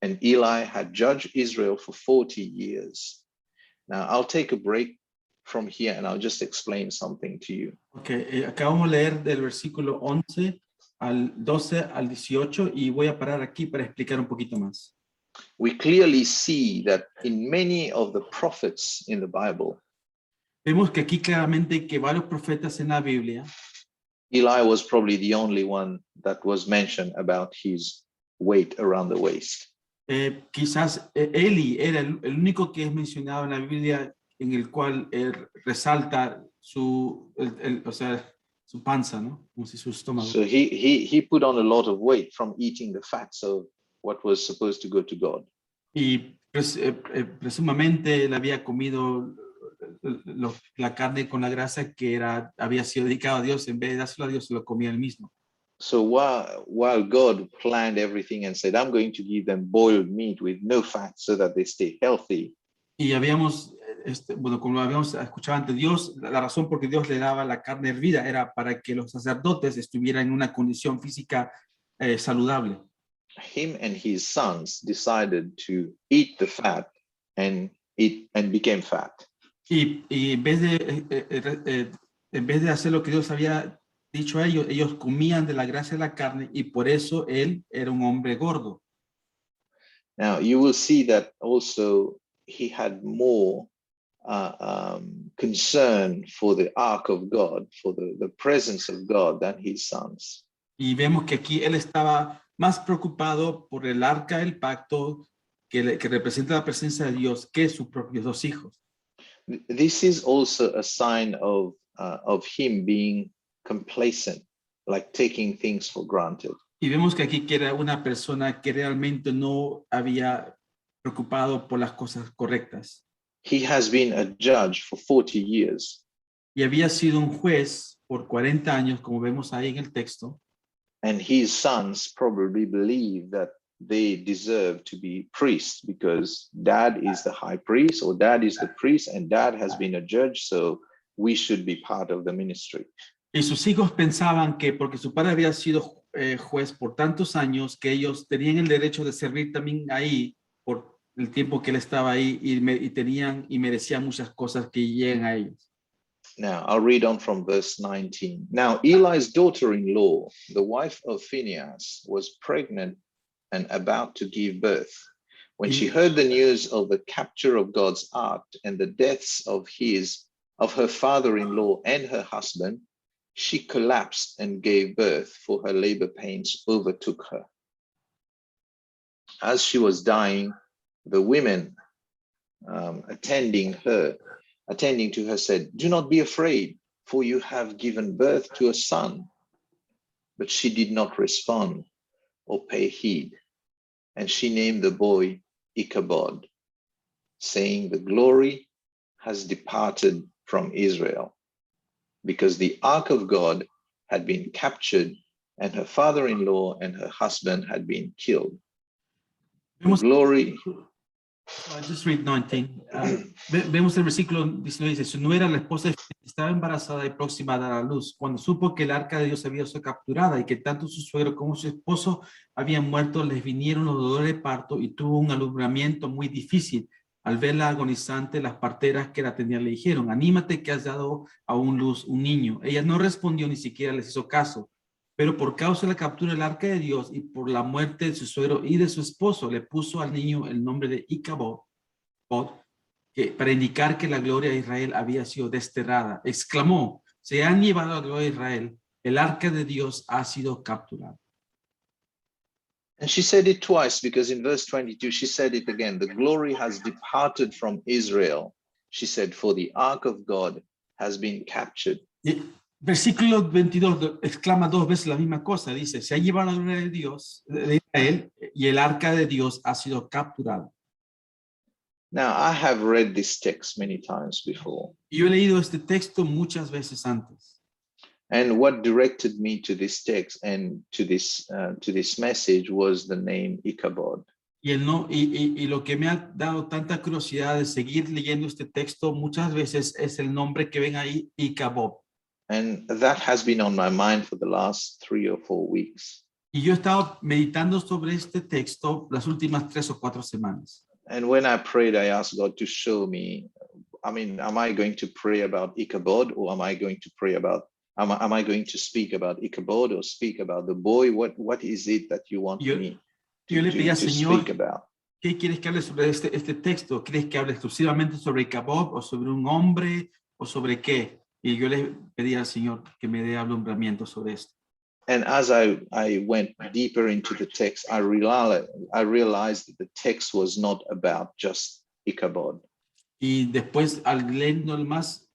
And Eli had judged Israel for 40 years. Now I'll take a break from here and I'll just explain something to you. Okay, acabamos de leer del versículo 11 al 12 al 18 y voy a parar aquí para explicar un poquito más. We clearly see that in many of the prophets in the Bible, Vemos que aquí claramente que varios profetas en la Biblia, Eli was probably the only one that was mentioned about his weight around the waist. quizás Eli era el único que es mencionado en la Biblia en el cual resalta o sea, su panza, ¿no? Como si su estómago. So he put on a lot of weight from eating the fats of what was supposed to go to God. Y presumamente él había comido la carne con la grasa que había sido dedicado a Dios. En vez de dárselo a Dios, se lo comía él mismo. So while God planned everything and said, I'm going to give them boiled meat with no fat so that they stay healthy. Y habíamos, bueno, como lo habíamos escuchado antes, Dios, la razón por que Dios le daba la carne hervida era para que los sacerdotes estuvieran en una condición física saludable. Him and his sons decided to eat the fat and became fat. Y en vez de hacer lo que Dios había dicho a ellos, ellos comían de la grasa de la carne y por eso él era un hombre gordo. Now you will see that also he had more concern for the ark of God, for the presence of God than his sons. Y vemos que aquí él estaba más preocupado por el arca del pacto que representa la presencia de Dios que sus propios dos hijos. This is also a sign of him being complacent, like taking things for granted. Y vemos que aquí que era una persona que realmente no había preocupado por las cosas correctas. He has been a judge for 40 years. Y había sido un juez por 40 años, como vemos ahí en el texto. And his sons probably believe that they deserve to be priests because dad is the high priest or dad is the priest and dad has been a judge, so we should be part of the ministry. Y sus hijos pensaban que porque su padre había sido juez por tantos años, que ellos tenían el derecho de servir también ahí por el tiempo que él estaba ahí y tenían y merecían muchas cosas que lleguen a ellos. Now, I'll read on from verse 19. Now, Eli's daughter-in-law, the wife of Phinehas, was pregnant and about to give birth. When she heard the news of the capture of God's ark and the deaths of her father-in-law and her husband, she collapsed and gave birth, for her labor pains overtook her. As she was dying, the women attending to her said, "Do not be afraid, for you have given birth to a son." But she did not respond or pay heed. And she named the boy Ichabod, saying, "The glory has departed from Israel, because the ark of God had been captured, and her father-in-law and her husband had been killed." The glory. Just read 19. Vemos el versículo 19, dice, su nuera, la esposa, estaba embarazada y próxima a dar a luz. Cuando supo que el arca de Dios había sido capturada y que tanto su suegro como su esposo habían muerto, les vinieron los dolores de parto y tuvo un alumbramiento muy difícil. Al verla agonizante, las parteras que la atendían le dijeron, anímate que has dado a luz un niño. Ella no respondió, ni siquiera les hizo caso. Pero por causa de la captura del arca de Dios y por la muerte de su suegro y de su esposo, le puso al niño el nombre de Ichabod, para indicar que la gloria de Israel había sido desterrada. Exclamó, se han llevado la gloria de Israel, el arca de Dios ha sido capturada. And she said it twice, because in verse 22, she said it again. The glory has departed from Israel. She said, for the ark of God has been captured. Versículo 22 exclama dos veces la misma cosa. Dice, se ha llevado la gloria de Dios, de Israel, y el arca de Dios ha sido capturado. Now, I have read this text many times before. Yo he leído este texto muchas veces antes. And what directed me to this text and to this message was the name Ichabod. Y lo que me ha dado tanta curiosidad de seguir leyendo este texto muchas veces es el nombre que ven ahí, Ichabod. And that has been on my mind for the last 3 or 4 weeks. Y yo he estado meditando sobre este texto las últimas 3 o 4 semanas. And when I prayed, I asked God to show me, I mean, am I going to pray about Ichabod, or am I going to pray about, am I going to speak about Ichabod or speak about the boy? What is it that you want me to speak about? ¿Qué quieres que hable sobre este texto? ¿Quieres que hable exclusivamente sobre Ichabod o sobre un hombre o sobre qué? Y yo le pedí al Señor que me dé alumbramiento sobre esto. And as I went deeper into the text, I realized that the text was not about just Ichabod. Y después, al leerlo más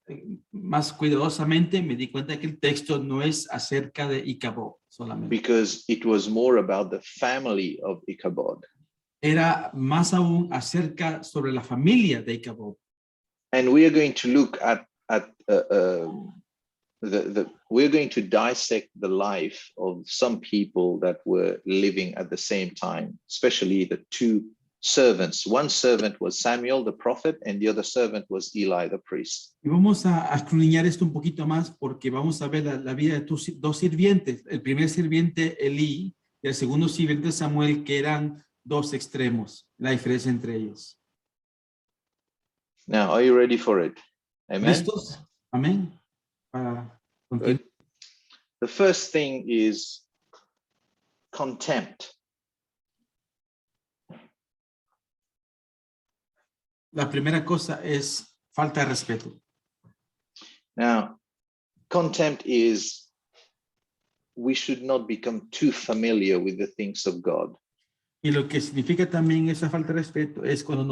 más cuidadosamente, me di cuenta que el texto no es acerca de Icabod solamente. because it was more about the family of Ichabod. Era más aún acerca sobre la familia de Icabod. And we are going to look at we're going to dissect the life of some people that were living at the same time, especially the two servants. One servant was Samuel the prophet, and the other servant was Eli the priest. Y vamos a escudriñar esto un poquito más porque vamos a ver la vida de dos sirvientes. El primer sirviente, Elí, y el segundo sirviente, Samuel, que eran dos extremos, la diferencia entre ellos. Now, are you ready for it? Amen. ¿Listos? Amén. Para continuar. The first thing is contempt. La primera cosa es falta de respeto. Now, contempt is we should not become too familiar with the things of God. Y lo que significa también esa falta de respeto es cuando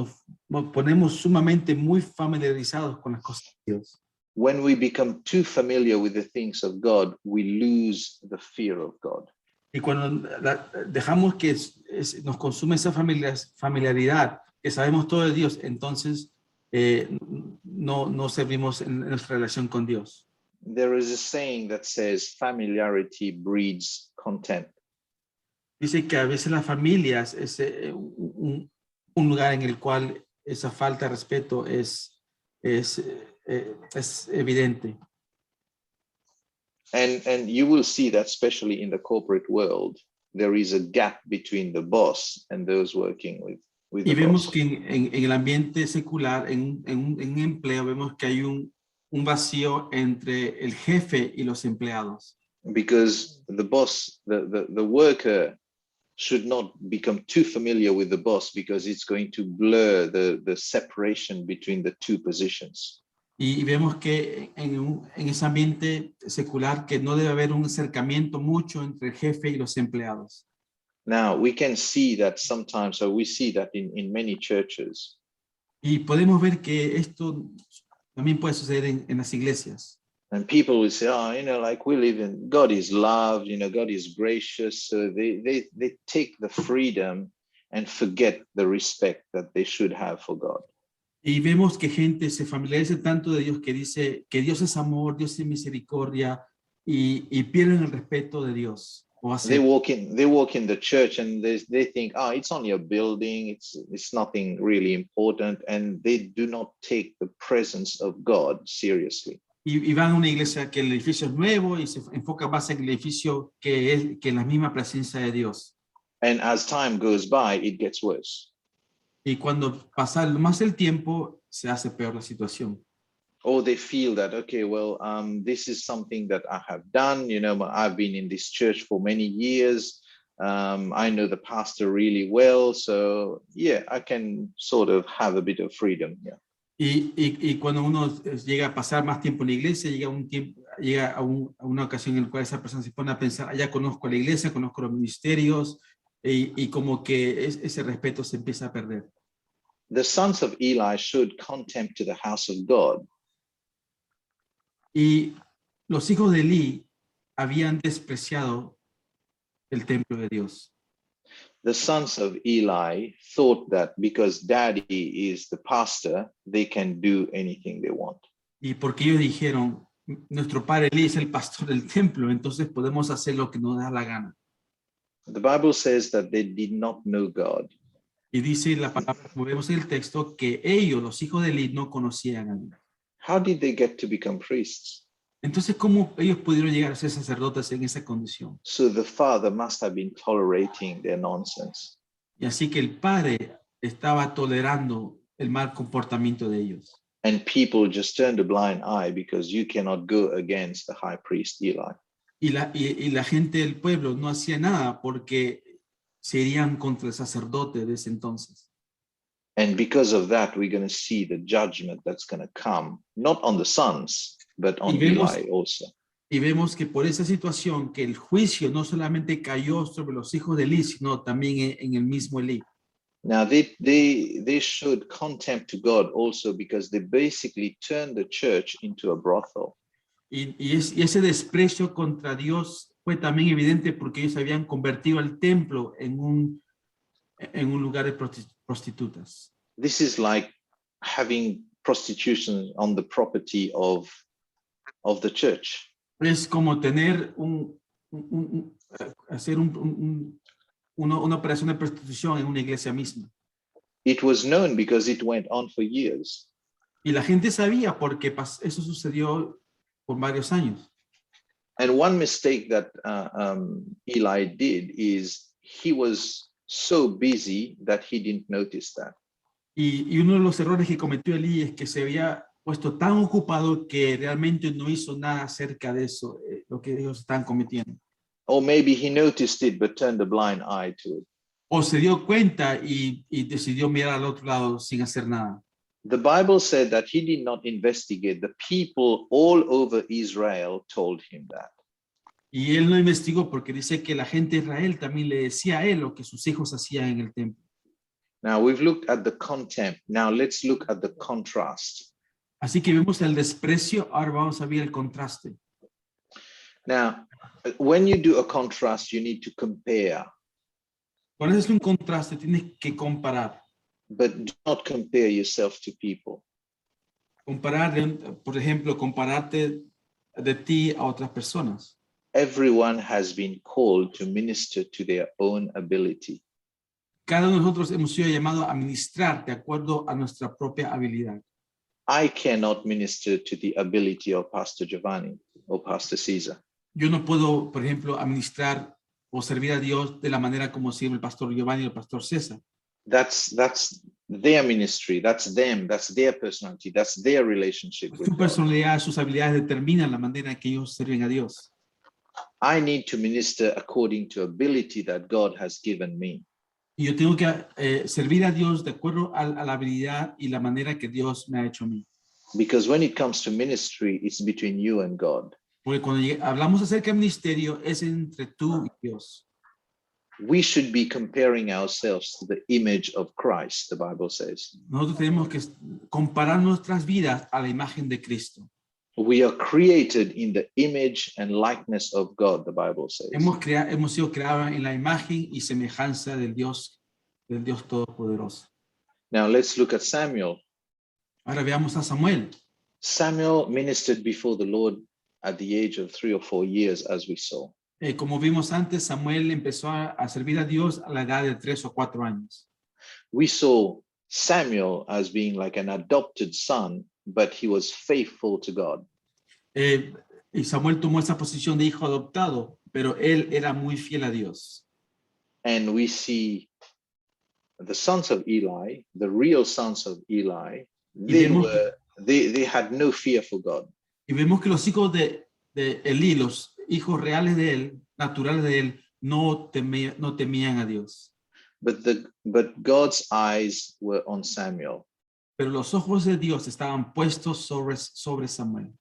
nos ponemos sumamente muy familiarizados con las cosas de Dios. When we become too familiar with the things of God, we lose the fear of God. Y cuando dejamos que nos consume esa familiaridad, que sabemos todo de Dios, entonces no servimos en nuestra relación con Dios. There is a saying that says familiarity breeds contempt. Dice que a veces las familias es un lugar en el cual esa falta de respeto es evidente. And you will see that especially in the corporate world, there is a gap between the boss and those working with Y the vemos boss. que en el ambiente secular, en un empleo, vemos que hay un vacío entre el jefe y los empleados. Because the boss, the worker should not become too familiar with the boss because it's going to blur the separation between the two positions. Y vemos que en ese ambiente secular que no debe haber un acercamiento mucho entre el jefe y los empleados. Now, we can see that sometimes, or we see that in many churches, Y podemos ver que esto también puede suceder en las iglesias. and people will say, oh, like we live in, God is love, God is gracious. So they take the freedom and forget the respect that they should have for God. Y vemos que gente se familiariza tanto de Dios que dice que Dios es amor, Dios es misericordia y pierden el respeto de Dios. They walk in the church and they think, oh, it's only a building, it's nothing really important, and they do not take the presence of God seriously. Y van a una iglesia que el edificio es nuevo y se enfoca más en el edificio que en la misma presencia de Dios. And as time goes by, it gets worse. Y cuando pasa más el tiempo, se hace peor la situación. Or they feel that, okay, well, this is something that I have done. I've been in this church for many years. I know the pastor really well. So yeah, I can sort of have a bit of freedom here. Y cuando uno llega a pasar más tiempo en la iglesia, llega a una ocasión en la cual esa persona se pone a pensar, ya conozco la iglesia, conozco los ministerios, y como que ese respeto se empieza a perder. The sons of Eli showed contempt to the house of God. Y los hijos de Elí habían despreciado el templo de Dios. The sons of Eli thought that because daddy is the pastor, they can do anything they want. Y porque ellos dijeron, nuestro padre Elí es el pastor del templo, entonces podemos hacer lo que nos da la gana. The Bible says that they did not know God. Y dice la palabra, como vemos en el texto, que ellos, los hijos de Elí, no conocían a Dios. How did they get to become priests? Entonces, ¿cómo ellos pudieron llegar a ser sacerdotes en esa condición? So the father must have been tolerating their nonsense. Y así que el padre estaba tolerando el mal comportamiento de ellos. And people just turned a blind eye because you cannot go against the high priest Eli. Y la gente del pueblo no hacía nada porque se irían contra el sacerdote de ese entonces. And because of that, we're going to see the judgment that's going to come, not on the sons, but on Eli also. Y vemos que por esa situación, que el juicio no solamente cayó sobre los hijos de Elí, sino también en el mismo Elí. Now they showed contempt to God also because they basically turned the church into a brothel. Y ese desprecio contra Dios fue también evidente porque ellos habían convertido el templo en un lugar de prostitutas. This is like having prostitution on the property of the church. Es como tener hacer una operación de prostitución en una iglesia misma. It was known because it went on for years. Y la gente sabía porque eso sucedió por varios años. And one mistake that Eli did is he was so busy that he didn't notice that. Y uno de los errores que cometió Elí es que se había puesto tan ocupado que realmente no hizo nada acerca de eso, lo que ellos están cometiendo. Or maybe he noticed it but turned a blind eye to it. O se dio cuenta y decidió mirar al otro lado sin hacer nada. The Bible said that he did not investigate. The people all over Israel told him that. Y él no investigó porque dice que la gente de Israel también le decía a él lo que sus hijos hacían en el templo. Now we've looked at the contempt. Now let's look at the contrast. Así que vemos el desprecio, ahora vamos a ver el contraste. Now, when you do a contrast, you need to compare, Cuando haces un contraste, tienes que comparar. but do not compare yourself to people. Comparar, por ejemplo, compararte de ti a otras personas. Everyone has been called to minister to their own ability. Cada uno de nosotros hemos sido llamados a ministrar de acuerdo a nuestra propia habilidad. I cannot minister to the ability of Pastor Giovanni or Pastor Caesar. Yo no puedo, por ejemplo, administrar o servir a Dios de la manera como sirve el pastor Giovanni o el pastor César. That's their ministry. That's them. That's their personality. That's their relationship with Su God. personalidad, sus habilidades determinan la manera en que ellos sirven a Dios. I need to minister according to ability that God has given me. Y yo tengo que servir a Dios de acuerdo a la habilidad y la manera que Dios me ha hecho a mí. Because when it comes to ministry, it's between you and God. Porque cuando hablamos acerca del ministerio, es entre tú y Dios. We should be comparing ourselves to the image of Christ, the Bible says. Nosotros tenemos que comparar nuestras vidas a la imagen de Cristo. We are created in the image and likeness of God, the Bible says. Hemos sido creados en la imagen y semejanza del Dios Todopoderoso. Now let's look at Samuel. Ahora veamos a Samuel. Samuel ministered before the Lord at the age of 3 or 4 years, as we saw. Como vimos antes, Samuel empezó a servir a Dios a la edad de 3 o 4 años. We saw Samuel as being like an adopted son, but he was faithful to God. Y Samuel tomó esa posición de hijo adoptado, pero él era muy fiel a Dios. And we see the sons of Eli, the real sons of Eli, they had no fear for God. Y vemos que los hijos de Elí, los hijos reales de él, naturales de él, no temían a Dios. But God's eyes were on Samuel. Pero los ojos de Dios estaban puestos sobre Samuel.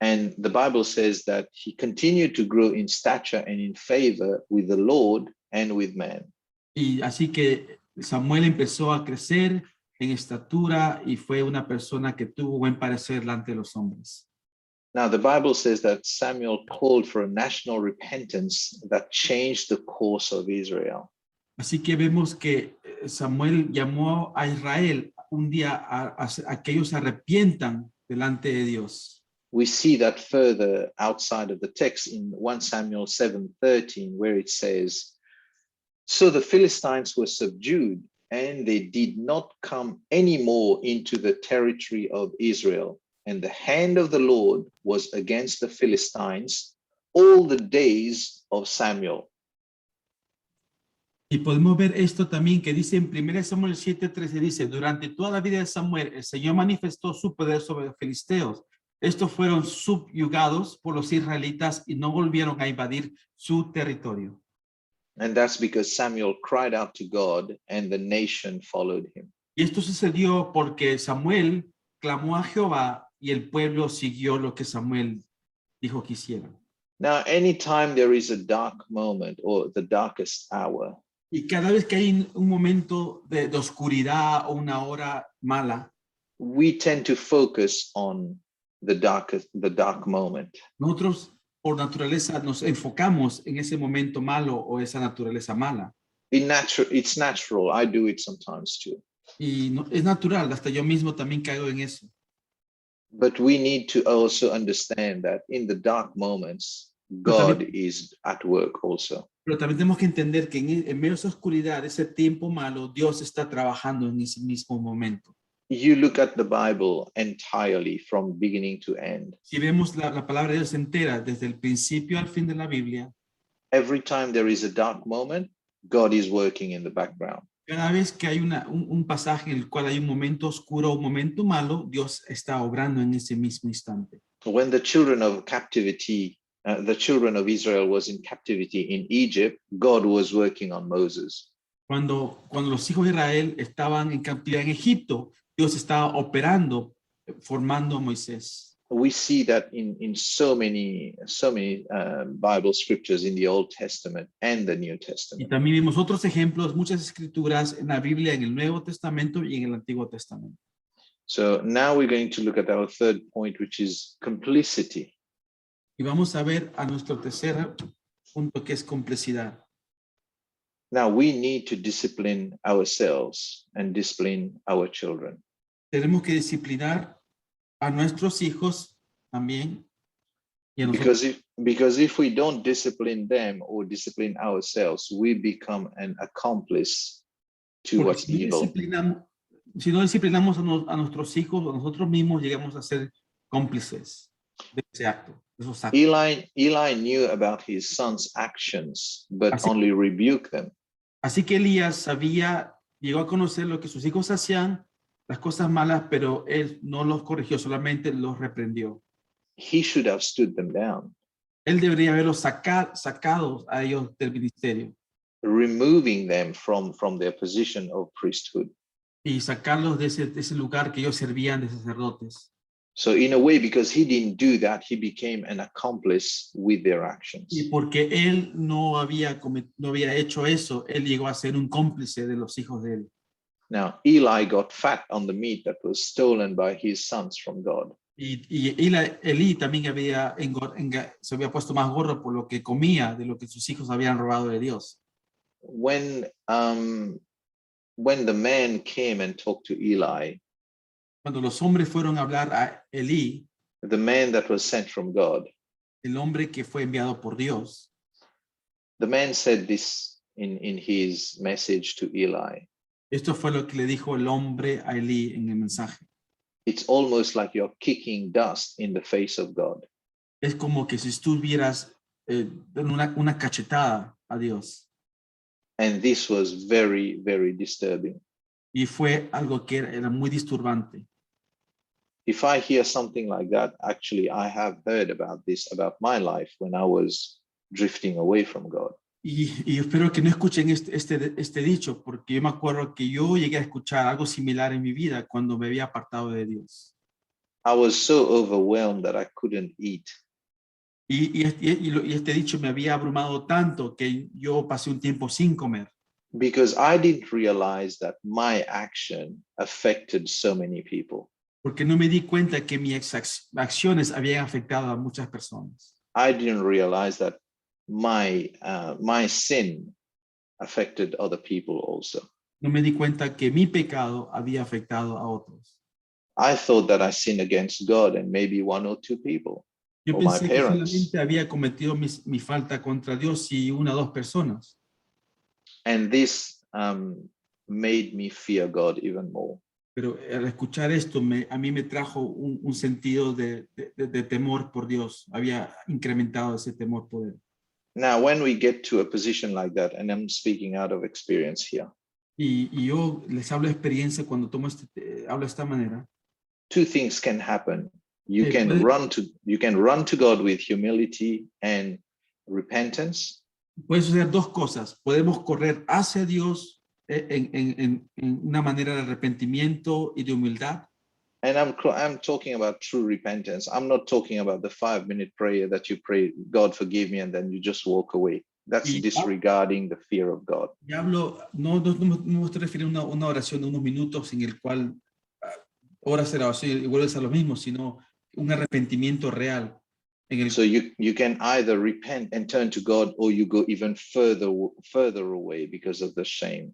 And the Bible says that he continued to grow in stature and in favor with the Lord and with man. Y así que Samuel empezó a crecer en estatura y fue una persona que tuvo buen parecer delante de los hombres. Now, the Bible says that Samuel called for a national repentance that changed the course of Israel. Así que vemos que Samuel llamó a Israel un día a que ellos se arrepientan delante de Dios. We see that further outside of the text in 1 Samuel 7:13, where it says, "So the Philistines were subdued, and they did not come any more into the territory of Israel. And the hand of the Lord was against the Philistines all the days of Samuel." Y podemos ver esto también que dice en 1 Samuel 7:13, dice, durante toda la vida de Samuel, el Señor manifestó su poder sobre los filisteos. Estos fueron subyugados por los israelitas y no volvieron a invadir su territorio. And that's because Samuel cried out to God and the nation followed him. Y esto sucedió porque Samuel clamó a Jehová y el pueblo siguió lo que Samuel dijo que hiciera. Now, anytime there is a dark moment or the darkest hour, Y cada vez que hay un momento de oscuridad o una hora mala, we tend to focus on the dark moment. nosotros por naturaleza nos enfocamos en ese momento malo o esa naturaleza mala. It's natural. I do it sometimes too. Y no, es natural, hasta yo mismo también caigo en eso. But we need to also understand that in the dark moments, Pero God también, is at work also. pero también tenemos que entender que en medio de esa oscuridad, ese tiempo malo, Dios está trabajando en ese mismo momento. You look at the Bible entirely from beginning to end. Si vemos la palabra de Dios entera, desde el principio al fin de la Biblia, Every time there is a dark moment, God is working in the background. cada vez que hay un pasaje en el cual hay un momento oscuro o un momento malo, Dios está obrando en ese mismo instante. When the children of captivity, the children of Israel was in captivity in Egypt, God was working on Moses. Cuando los hijos de Israel estaban en cautividad en Egipto, Dios estaba operando, formando a Moisés. We see that in so many Bible scriptures in the Old Testament and the New Y Testament. también vimos otros ejemplos, muchas escrituras en la Biblia, en el Nuevo Testamento y en el Antiguo Testamento. So now we're going to look at our third point, which is complicity. Y vamos a ver a nuestro tercer punto, que es complicidad. Now we need to discipline ourselves and discipline our children. Tenemos que disciplinar a nuestros hijos también. Y a nosotros. Because if we don't discipline them or discipline ourselves, we become an accomplice to Porque what's evil. Si no disciplinamos a nuestros hijos o a nosotros mismos, llegamos a ser cómplices de ese acto, de esos actos. Eli knew about his son's actions, but Así- only rebuked them. Así que Elías llegó a conocer lo que sus hijos hacían, las cosas malas, pero él no los corrigió, solamente los reprendió. He should have stood them down, Él debería haberlos sacado a ellos del ministerio removing them from their position of priesthood. y sacarlos de ese lugar que ellos servían de sacerdotes. So in a way, because he didn't do that, he became an accomplice with their actions. Y porque él no había hecho eso, él llegó a ser un cómplice de los hijos de él. Now, Eli got fat on the meat that was stolen by his sons from God. Y Elí también se había puesto más gordo por lo que comía, de lo que sus hijos habían robado de Dios. When the man came and talked to Eli, Cuando los hombres fueron a hablar a Elí, the man that was sent from God, el hombre que fue enviado por Dios, the man said this in his message to Eli. esto fue lo que le dijo el hombre a Elí en el mensaje. It's almost like you're kicking dust in the face of God. Es como que si estuvieras dando una cachetada a Dios. And this was very, very disturbing. Y fue algo que era muy disturbante. If I hear something like that, actually, I have heard about this, about my life when I was drifting away from God. Y espero que no escuchen este dicho, porque yo me acuerdo que yo llegué a escuchar algo similar en mi vida cuando me había apartado de Dios. I was so overwhelmed that I couldn't eat. Y este dicho me había abrumado tanto que yo pasé un tiempo sin comer. Because I didn't realize that my action affected so many people. Porque no me di cuenta que mis acciones habían afectado a muchas personas. I didn't realize that my sin affected other people also. No me di cuenta que mi pecado había afectado a otros. I thought that I sinned against God and maybe one or two people. Yo or my pensé que parents. solamente había cometido mi falta contra Dios y una o dos personas. And this made me fear God even more. Pero al escuchar esto, a mí me trajo un sentido de temor por Dios. Había incrementado ese temor por Él. Now, when we get to a position like that, and I'm speaking out of experience here, Y yo les hablo de experiencia cuando hablo de esta manera. two things can happen. You Sí, can puede- run to God with humility and repentance, Puede suceder dos cosas. Podemos correr hacia Dios en una manera de arrepentimiento y de humildad. and I'm talking about true repentance. I'm not talking about the 5-minute prayer that you pray, God forgive me, and then you just walk away. That's Y disregarding the fear of God. y hablo, no me estoy refiriendo a una oración de unos minutos en el cual oras la oración y vuelves a lo mismo, sino un arrepentimiento real. En el, So you can either repent and turn to God, or you go even further away because of the shame.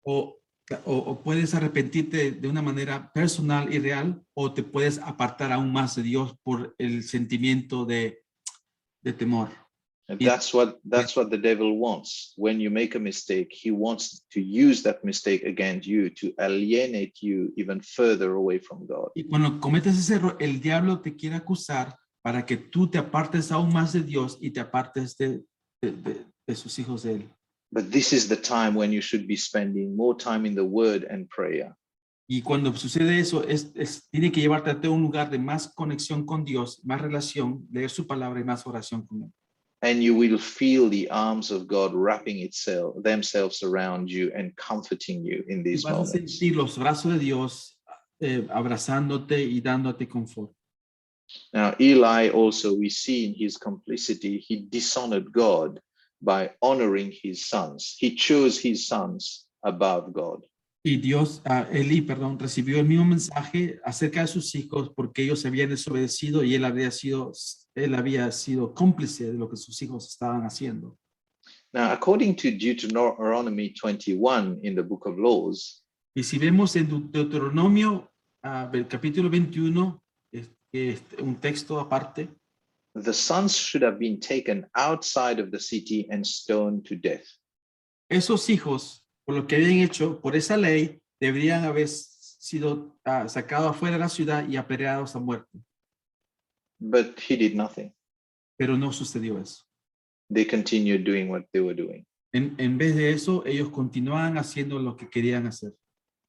o puedes arrepentirte de una manera personal y real, o te puedes apartar aún más de Dios por el sentimiento de temor. And that's what the devil wants. When you make a mistake, he wants to use that mistake against you to alienate you even further away from God. Y cuando cometes ese error, el diablo te quiere acusar para que tú te apartes aún más de Dios y te apartes de sus hijos de él. But this is the time when you should be spending more time in the word and prayer. Y cuando sucede eso, tiene que llevarte a un lugar de más conexión con Dios, más relación, leer su palabra y más oración con él. And you will feel the arms of God wrapping themselves around you and comforting you in Y these vas a moments. sentir los brazos de Dios abrazándote y dándote confort. Now, Eli also, we see in his complicity, he dishonored God by honoring his sons. He chose his sons above God. Y Elí, recibió el mismo mensaje acerca de sus hijos porque ellos habían desobedecido y él había sido cómplice de lo que sus hijos estaban haciendo. Now, according to Deuteronomy 21 in the book of Laws, Y si vemos en Deuteronomio, el capítulo 21, un texto aparte, the sons should have been taken outside of the city and stoned to death. esos hijos, por lo que habían hecho, por esa ley, deberían haber sido sacados afuera de la ciudad y apedreados a muerte. But he did nothing. Pero no sucedió eso. They continued doing what they were doing. En vez de eso, ellos continuaban haciendo lo que querían hacer.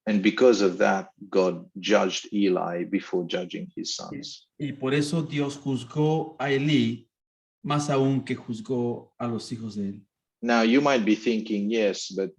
And because of that, God judged Eli before judging his sons. Y por eso Dios juzgó a Elí más aún que juzgó a los hijos de él. Now, you might be thinking, yes, but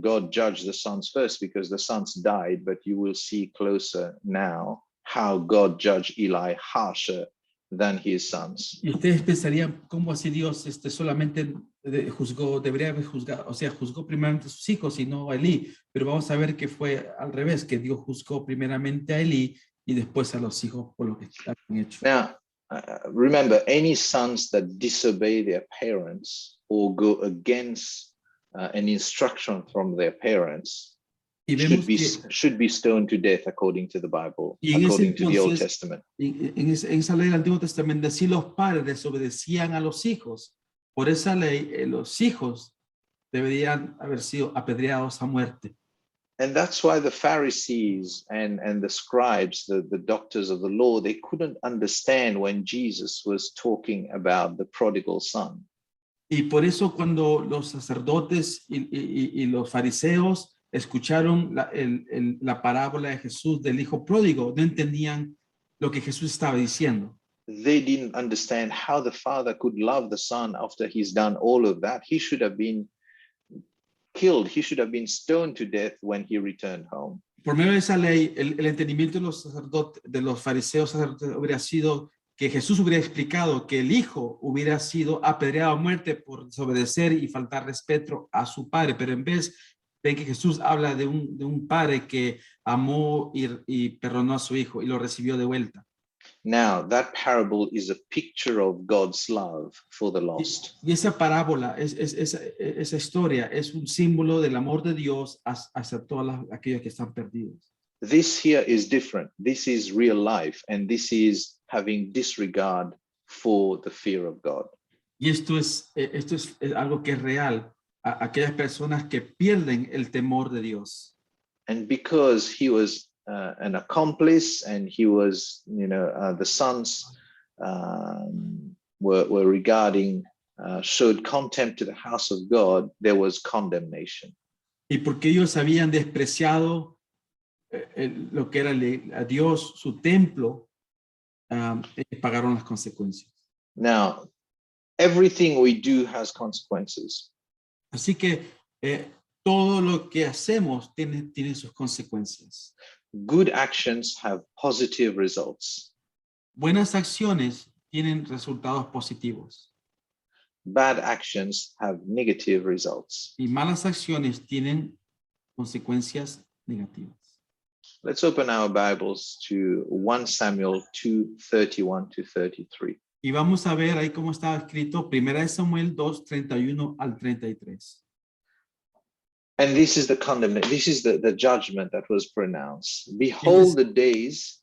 God judged the sons first because the sons died, but you will see closer now how God judged Eli harsher than his sons. Y ustedes pensarían, ¿cómo así Dios solamente debería haber juzgado, o sea, juzgó primeramente a sus hijos y no a Elí? Pero vamos a ver que fue al revés, que Dios juzgó primeramente a Elí y después a los hijos por lo que habían hecho. Now, remember, any sons that disobey their parents or go against an instruction from their parents should be stoned to death according to the Bible, according to the Old Testament. En esa ley del Antiguo Testamento, si los padres desobedecían a los hijos, por esa ley, los hijos deberían haber sido apedreados a muerte. And that's why the Pharisees and the scribes, the doctors of the law, they couldn't understand when Jesus was talking about the prodigal son. Y por eso cuando los sacerdotes y los fariseos escucharon la parábola de Jesús del hijo pródigo, no entendían lo que Jesús estaba diciendo. They didn't understand how the father could love the son after he's done all of that. He should have been killed. He should have been stoned to death when he returned home. Por medio de esa ley, el entendimiento de los sacerdotes, de los fariseos sacerdotes, hubiera sido que Jesús hubiera explicado que el hijo hubiera sido apedreado a muerte por desobedecer y faltar respeto a su padre, pero en vez ven que Jesús habla de un padre que amó y perdonó a su hijo y lo recibió de vuelta. Now, that parable is a picture of God's love for the lost. Y esa parábola, esa historia es un símbolo del amor de Dios hacia todos aquellos que están perdidos. This here is different. This is real life, and this is having disregard for the fear of God. Y esto es algo que es real a aquellas personas que pierden el temor de Dios. And because he was an accomplice, and he was, the sons were regarding, showed contempt to the house of God, there was condemnation. Y porque ellos habían despreciado lo que era a Dios, su templo, pagaron las consecuencias. Now, everything we do has consequences. Así que todo lo que hacemos tiene sus consecuencias. Good actions have positive results. Buenas acciones tienen resultados positivos. bad actions have negative results. Y malas acciones tienen consecuencias negativas. Let's open our Bibles to 1 Samuel 2:31 to 33. Y vamos a ver ahí cómo está escrito 1 Samuel 2, 31 al 33. And this is the condemnation, this is the judgment that was pronounced. Behold the days,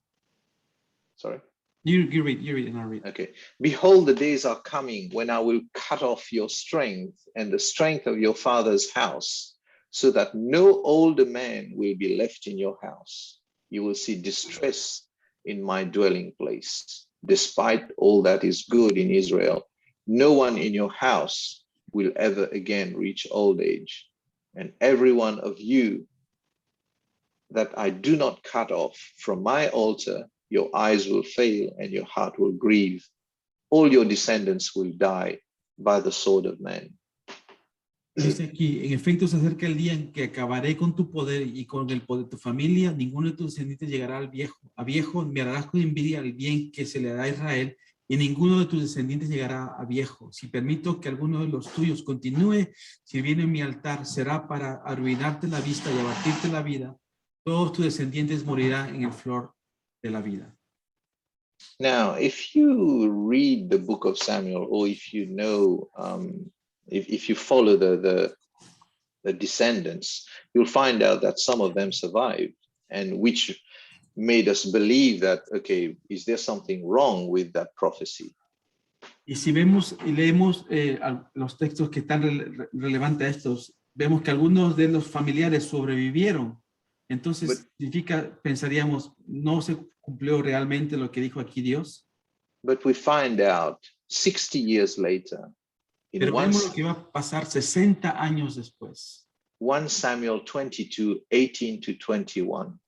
sorry. You read and I read. Okay. Behold, the days are coming when I will cut off your strength and the strength of your father's house, so that no older man will be left in your house. You will see distress in my dwelling place. Despite all that is good in Israel, no one in your house will ever again reach old age. And every one of you that I do not cut off from my altar, your eyes will fail and your heart will grieve. All your descendants will die by the sword of man. Dice aquí, en efecto se acerca el día en que acabaré con tu poder y con el poder de tu familia. Ninguno de tus descendientes llegará al viejo. A viejo mirarás con envidia el bien que se le da a Israel, y ninguno de tus descendientes llegará a viejo. Si permito que alguno de los tuyos continúe sirviendo en mi altar, será para arruinarte la vista y abatirte la vida. Todos tus descendientes morirán en el flor de la vida. Now, if you read the book of Samuel, or if you know, if you follow the descendants, you'll find out that some of them survived, and which made us believe that, okay, is there something wrong with that prophecy? Y si vemos y leemos los textos que están relevantes a estos, vemos que algunos de los familiares sobrevivieron. Entonces, significa, pensaríamos, no se cumplió realmente lo que dijo aquí Dios. But we find out 60 years later, Pero vemos lo que va a pasar 60 años después. 1 Samuel 22, 18 to 21.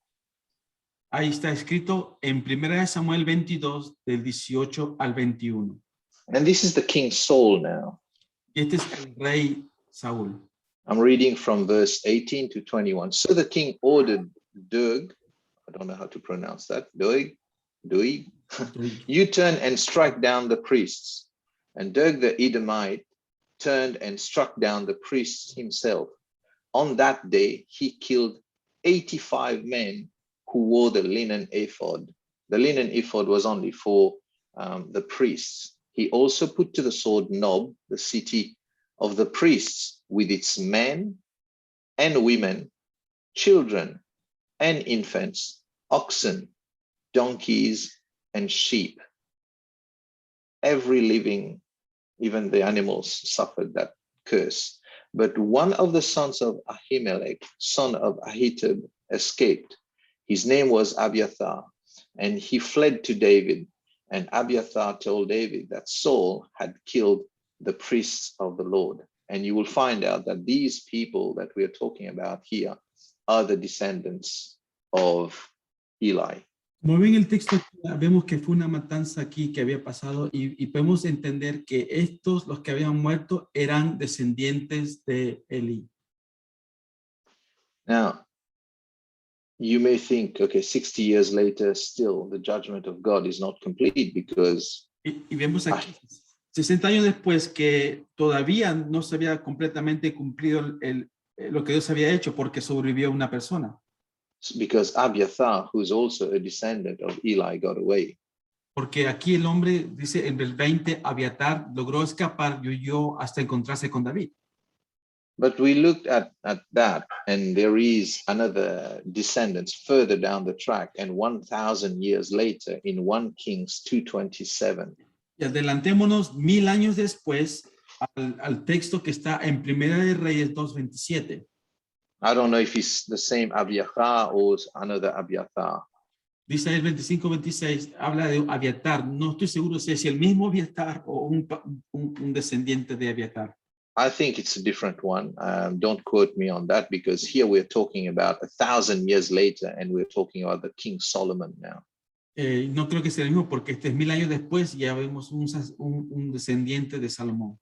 Ahí está escrito en 1 Samuel 22, del 18 al 21. And this is the King Saul now. Y este es el rey Saúl. I'm reading from verse 18 to 21. So the king ordered Doeg, I don't know how to pronounce that, Doeg, you turn and strike down the priests. And Doeg the Edomite turned and struck down the priests himself. On that day, he killed 85 men who wore the linen ephod. The linen ephod was only for the priests. He also put to the sword Nob, the city of the priests, with its men and women, children and infants, oxen, donkeys, and sheep. Every living, even the animals, suffered that curse. But one of the sons of Ahimelech, son of Ahitub, escaped. His name was Abiathar, and he fled to David. And Abiathar told David that Saul had killed the priests of the Lord. And you will find out that these people that we are talking about here are the descendants of Eli. Como ven el texto, vemos que fue una matanza aquí que había pasado y podemos entender que estos, los que habían muerto, eran descendientes de Eli. Now, you may think, okay, 60 years later, still the judgment of God is not complete because... Y vemos aquí, 60 años después, que todavía no se había completamente cumplido lo que Dios había hecho porque sobrevivió una persona. Because Abiathar, who's also a descendant of Eli, got away. Porque aquí el hombre, dice en el 20, Abiatar logró escapar y huyó hasta encontrarse con David. But we looked at that, and there is another descendants further down the track, and 1,000 years later in 1 Kings 2:27. Y adelantémonos 1000 años después al texto que está en Primera de Reyes 2:27. I don't know if it's the same Abiathar or another Abiathar. Dice el 25-26, habla de Abiatar. No estoy seguro si es el mismo Abiatar o un descendiente de Abiatar. I think it's a different one. Don't quote me on that, because here we're talking about 1,000 years later, and we're talking about the King Solomon now. No creo que sea el mismo, porque este es 1000 años después ya vemos un descendiente de Salomón.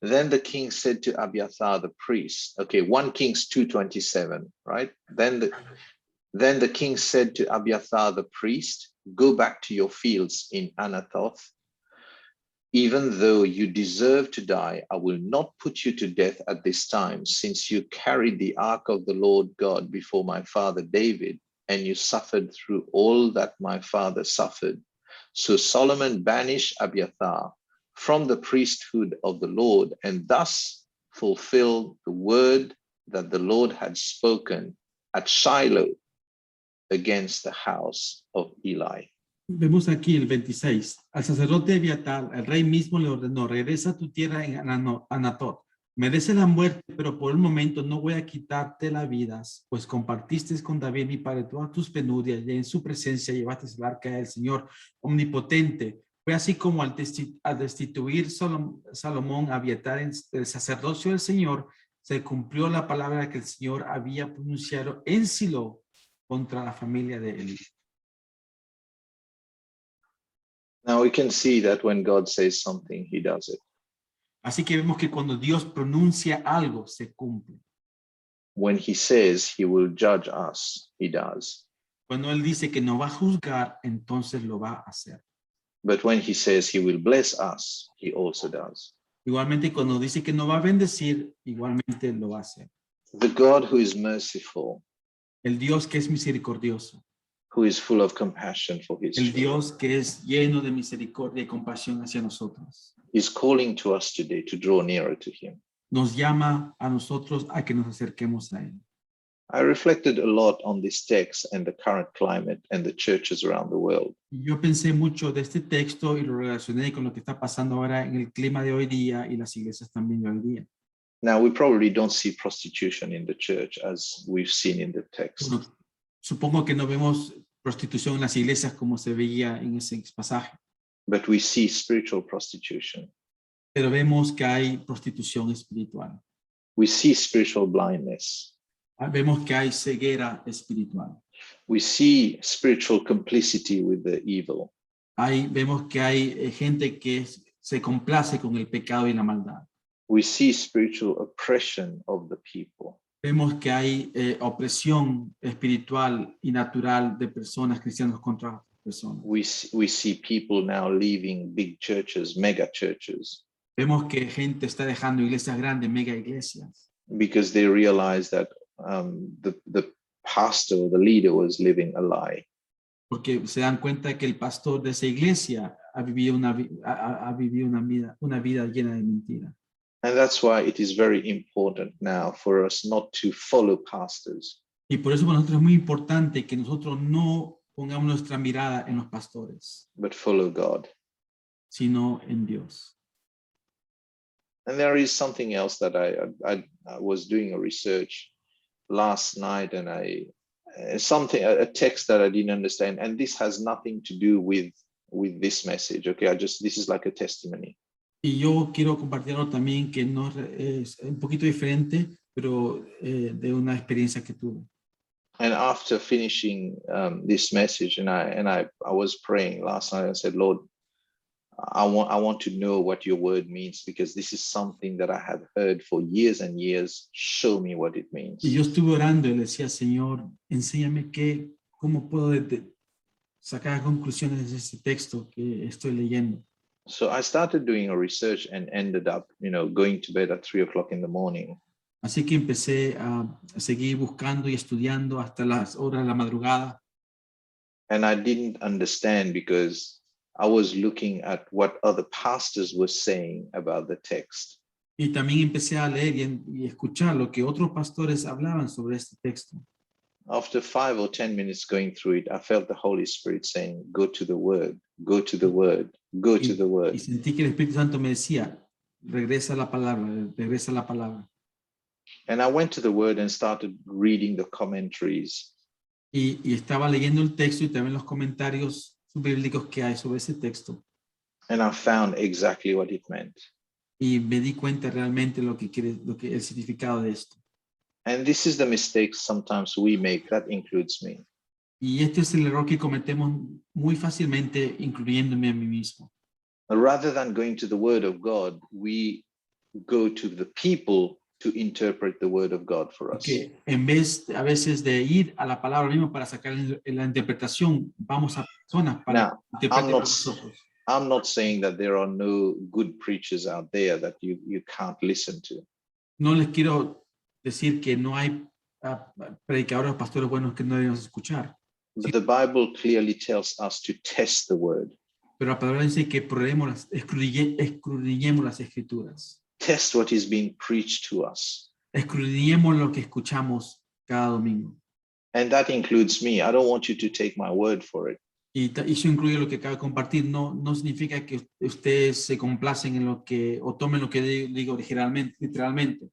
Then the king said to Abiathar the priest, okay, 1 Kings 2:27, right? Then the king said to Abiathar the priest, go back to your fields in Anathoth, Even though you deserve to die, I will not put you to death at this time, since you carried the ark of the Lord God before my father David, and you suffered through all that my father suffered. So Solomon banished Abiathar from the priesthood of the Lord, and thus fulfilled the word that the Lord had spoken at Shiloh against the house of Eli. Vemos aquí el 26. Al sacerdote Abiatar, el rey mismo le ordenó: regresa a tu tierra en Anatot. Merece la muerte, pero por el momento no voy a quitarte la vida, pues compartiste con David mi padre todas tus penurias, y en su presencia llevaste el arca del Señor omnipotente. Fue así como al destituir Salomón a Abiatar del sacerdocio del Señor, se cumplió la palabra que el Señor había pronunciado en Silo contra la familia de Eli. Now we can see that when God says something, he does it. Así que vemos que cuando Dios pronuncia algo, se cumple. When he says he will judge us, he does. Cuando Él dice que no va a juzgar, entonces lo va a hacer. But when he says he will bless us, he also does. Igualmente, cuando dice que no va a bendecir, igualmente lo va a hacer. The God who is merciful, El Dios que es misericordioso, who is full of compassion for his el children, Dios que es lleno de misericordia y compasión hacia nosotros, is calling to us today to draw nearer to him. nos llama a nosotros a que nos acerquemos a Él. I reflected a lot on this text and the current climate and the churches around the world. Yo pensé mucho de este texto y lo relacioné con lo que está pasando ahora en el clima de hoy día y las iglesias también de hoy día. Now, we probably don't see prostitution in the church as we've seen in the text, Bueno, supongo que no vemos prostitución en las iglesias como se veía en ese pasaje, but we see spiritual prostitution. pero vemos que hay prostitución espiritual. We see spiritual blindness. Vemos que hay ceguera espiritual. We see spiritual complicity with the evil. Vemos que hay gente que se complace con el pecado y la maldad. We see spiritual oppression of the people. Vemos que hay opresión espiritual y natural de personas cristianas contra otras personas. We see people now leaving big churches, mega churches, Vemos que gente está dejando iglesias grandes, mega iglesias, because they realize that the pastor or the leader was living a lie. porque se dan cuenta que el pastor de esa iglesia ha vivido una vida llena de mentiras. And that's why it is very important now for us not to follow pastors, Y por eso para nosotros es muy importante que nosotros no pongamos nuestra mirada en los pastores, but follow God. sino en Dios. And there is something else that I was doing a research last night, and a text that I didn't understand, and this has nothing to do with this message. Okay, this is like a testimony. Y yo quiero compartirlo también, que no es un poquito diferente, pero de una experiencia que tuve. And after finishing this message, and I was praying last night, I said, Lord, I want to know what your word means, because this is something that I have heard for years and years. Show me what it means. Y yo estuve orando y le decía, Señor, enséñame cómo puedo sacar conclusiones de este texto que estoy leyendo. So I started doing a research and ended up, going to bed at 3 o'clock in the morning. Así que empecé a seguir buscando y estudiando hasta las horas de la madrugada. And I didn't understand, because I was looking at what other pastors were saying about the text. Y también empecé a leer y escuchar lo que otros pastores hablaban sobre este texto. After 5 or 10 minutes going through it, I felt the Holy Spirit saying, go to the word, go to the word, go to the word. Y sentí que el Espíritu Santo me decía, regresa a la palabra, regresa a la palabra. And I went to the word and started reading the commentaries. Y estaba leyendo el texto y también los comentarios bíblicos que hay sobre ese texto. And I found exactly what it meant. Y me di cuenta realmente lo que el significado de esto. And this is the mistake sometimes we make, that includes me. Y este es el error que cometemos muy fácilmente, incluyéndome a mí mismo. Rather than going to the word of God, we go to the people to interpret the word of God for us. Que en vez a veces de ir a la palabra misma para sacar la interpretación, vamos a personas para interpretar nosotros. I'm not saying that there are no good preachers out there that you can't listen to. No les quiero decir que no hay predicadores o pastores buenos que no debemos escuchar. But the Bible clearly tells us to test the word. Pero la palabra dice que probemos escudriñemos las escrituras. Test what is being preached to us. Escudriñemos lo que escuchamos cada domingo. And that includes me. I don't want you to take my word for it. Y eso incluye lo que acabo de compartir. No significa que ustedes se complacen en lo que, o tomen lo que digo literalmente.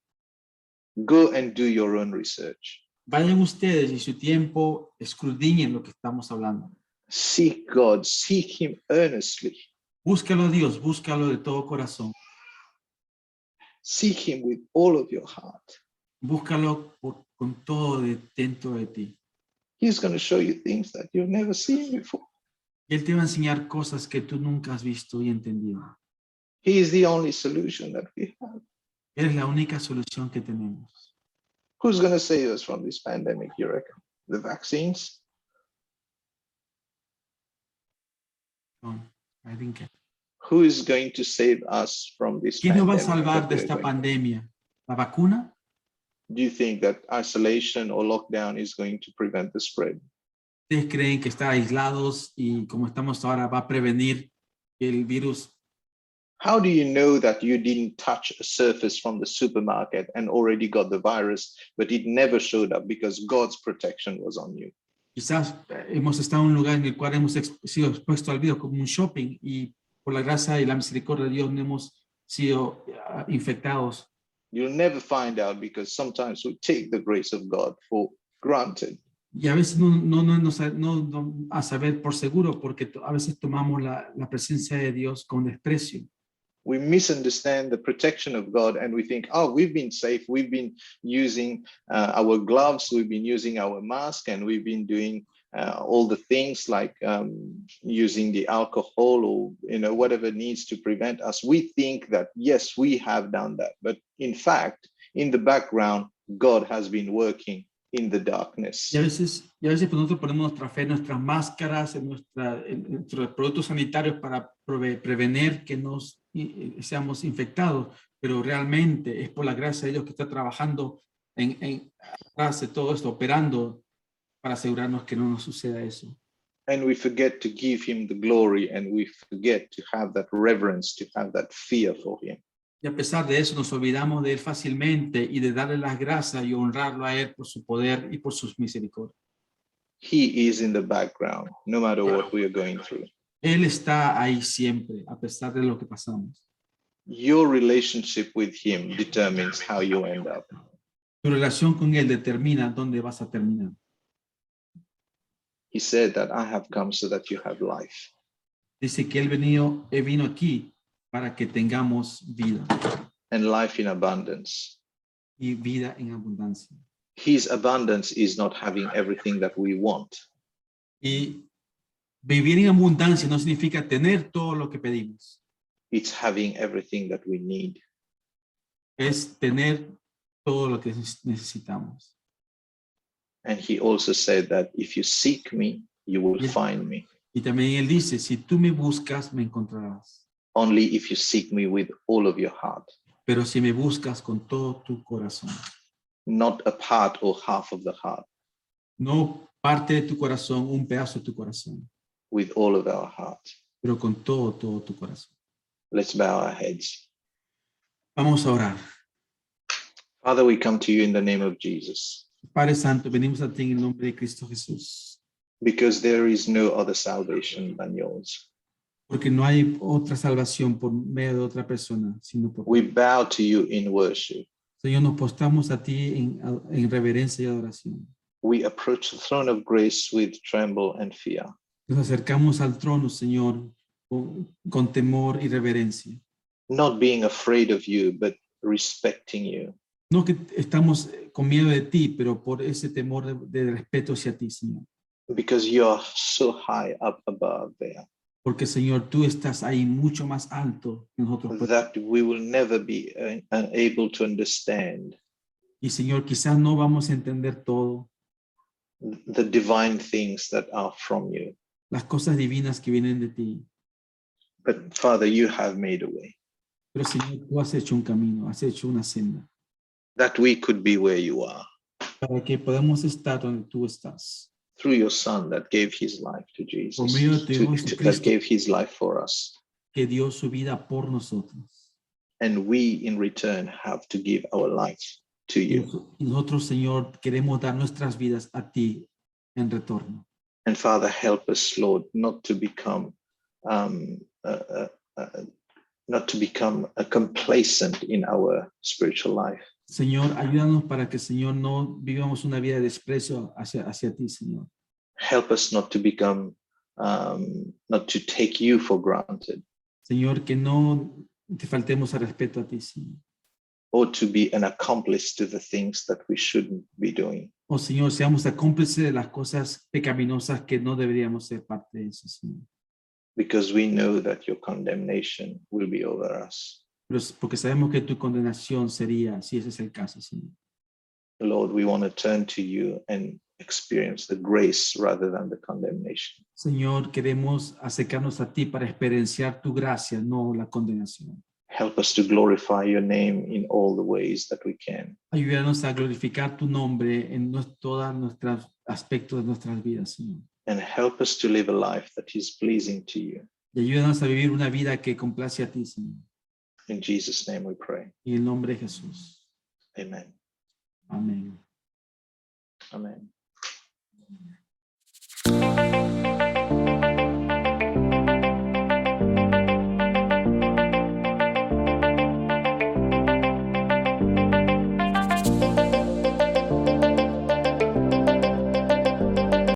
Go and do your own research. Vayan ustedes y su tiempo escudriñen lo que estamos hablando. Seek God, seek him earnestly. Búscalo a Dios, búscalo de todo corazón. Seek him with all of your heart. Búscalo con todo dentro de ti. He's going to show you things that you've never seen before. Y Él te va a enseñar cosas que tú nunca has visto y entendido. He is the only solution that we have. Él es la única solución que tenemos. Who's going to save us from this pandemic, you reckon? The vaccines? No, I think Who is going to save us from this ¿Quién nos va a pandemic salvar that de we are esta going- pandemia? ¿La vacuna? Do you think that isolation or lockdown is going to prevent the spread? ¿Ustedes creen que estar aislados y como estamos ahora va a prevenir que el virus? How do you know that you didn't touch a surface from the supermarket and already got the virus, but it never showed up because God's protection was on you? Quizás hemos estado en un lugar en el cual hemos sido expuestos al virus como un shopping y por la gracia y la misericordia de Dios no hemos sido infectados. You'll never find out because sometimes we take the grace of God for granted. Y a veces no a saber por seguro porque a veces tomamos la presencia de Dios con desprecio. We misunderstand the protection of God and we think, oh, we've been safe. We've been using our gloves. We've been using our mask and we've been doing all the things like using the alcohol or, whatever needs to prevent us. We think that, yes, we have done that. But in fact, in the background, God has been working in the darkness. Y a veces pues nosotros ponemos nuestra fe en nuestras máscaras, en nuestros productos sanitarios para prevenir que seamos infectados, pero realmente es por la gracia de Dios que está trabajando atrás de todo esto, operando para asegurarnos que no nos suceda eso. And we forget to give him the glory and we forget to have that reverence, to have that fear for him. Y a pesar de eso nos olvidamos de Él fácilmente y de darle las gracias y honrarlo a Él por su poder y por sus misericordias. He is in the background, no matter what we are going through. Él está ahí siempre, a pesar de lo que pasamos. Your relationship with him determines how you end up. Tu relación con Él determina dónde vas a terminar. He said that I have come so that you have life. Dice que Él vino aquí para que tengamos vida And life in abundance. y vida en abundancia. His abundance is not having everything that we want. Y vivir en abundancia no significa tener todo lo que pedimos. It's having everything that we need. Es tener todo lo que necesitamos. And he also said that if you seek me, you will Yes. find me. Y también Él dice, si tú me buscas, me encontrarás. Only if you seek me with all of your heart, Pero si me buscas con todo tu corazón. not a part or half of the heart, No parte de tu corazón, un pedazo de tu corazón, with all of our heart. pero con todo tu corazón. Let's bow our heads. Vamos a orar. Father, we come to you in the name of Jesus, Padre Santo, venimos a ti en el nombre de Cristo Jesús, because there is no other salvation than yours. porque no hay otra salvación por medio de otra persona, sino por We bow to you in worship. Señor, nos postamos a ti en reverencia y adoración. We approach the throne of grace with tremble and fear. Nos acercamos al trono, Señor, con temor y reverencia. Not being afraid of you, but respecting you. No que estamos con miedo de ti, pero por ese temor de respeto hacia ti, Señor. Because you are so high up above there Porque, Señor, tú estás ahí mucho más alto que nosotros. that we will never be able to understand Y, Señor, quizás no vamos a entender todo, the divine things that are from you. las cosas divinas que vienen de ti. But Father, you have made a way Pero Señor, tú has hecho un camino, has hecho una senda that we could be where you are para que podamos estar donde tú estás. through your Son that gave his life to Por Jesus, medio de tu Hijo that Jesucristo, gave his life for us. que dio su vida por nosotros. And we in return have to give our life to Y you. nosotros, Señor, queremos dar nuestras vidas a ti en retorno. And Father, help us, Lord, not to become complacent in our spiritual life. Señor, ayúdanos para que, Señor, no vivamos una vida de desprecio hacia ti, Señor. Help us not to become, not to take you for granted, Señor, que no te faltemos al respeto a ti, Señor. or to be an accomplice to the things that we shouldn't be doing. Oh, Señor, seamos cómplices de las cosas pecaminosas que no deberíamos ser parte de eso, Señor. Because we know that your condemnation will be over us. Pero porque sabemos que tu condenación sería, si ese es el caso, Señor. Lord, we want to turn to you and experience the grace rather than the condemnation. Señor, queremos acercarnos a ti para experienciar tu gracia, no la condenación. Help us to glorify your name in all the ways that we can. Ayúdanos a glorificar tu nombre en todos nuestros aspectos de nuestras vidas, Señor. And help us to live a life that is pleasing to you. Y ayúdanos a vivir una vida que complace a ti, Señor. In Jesus' name we pray. En el nombre de Jesús. Amen. Amén. Amen.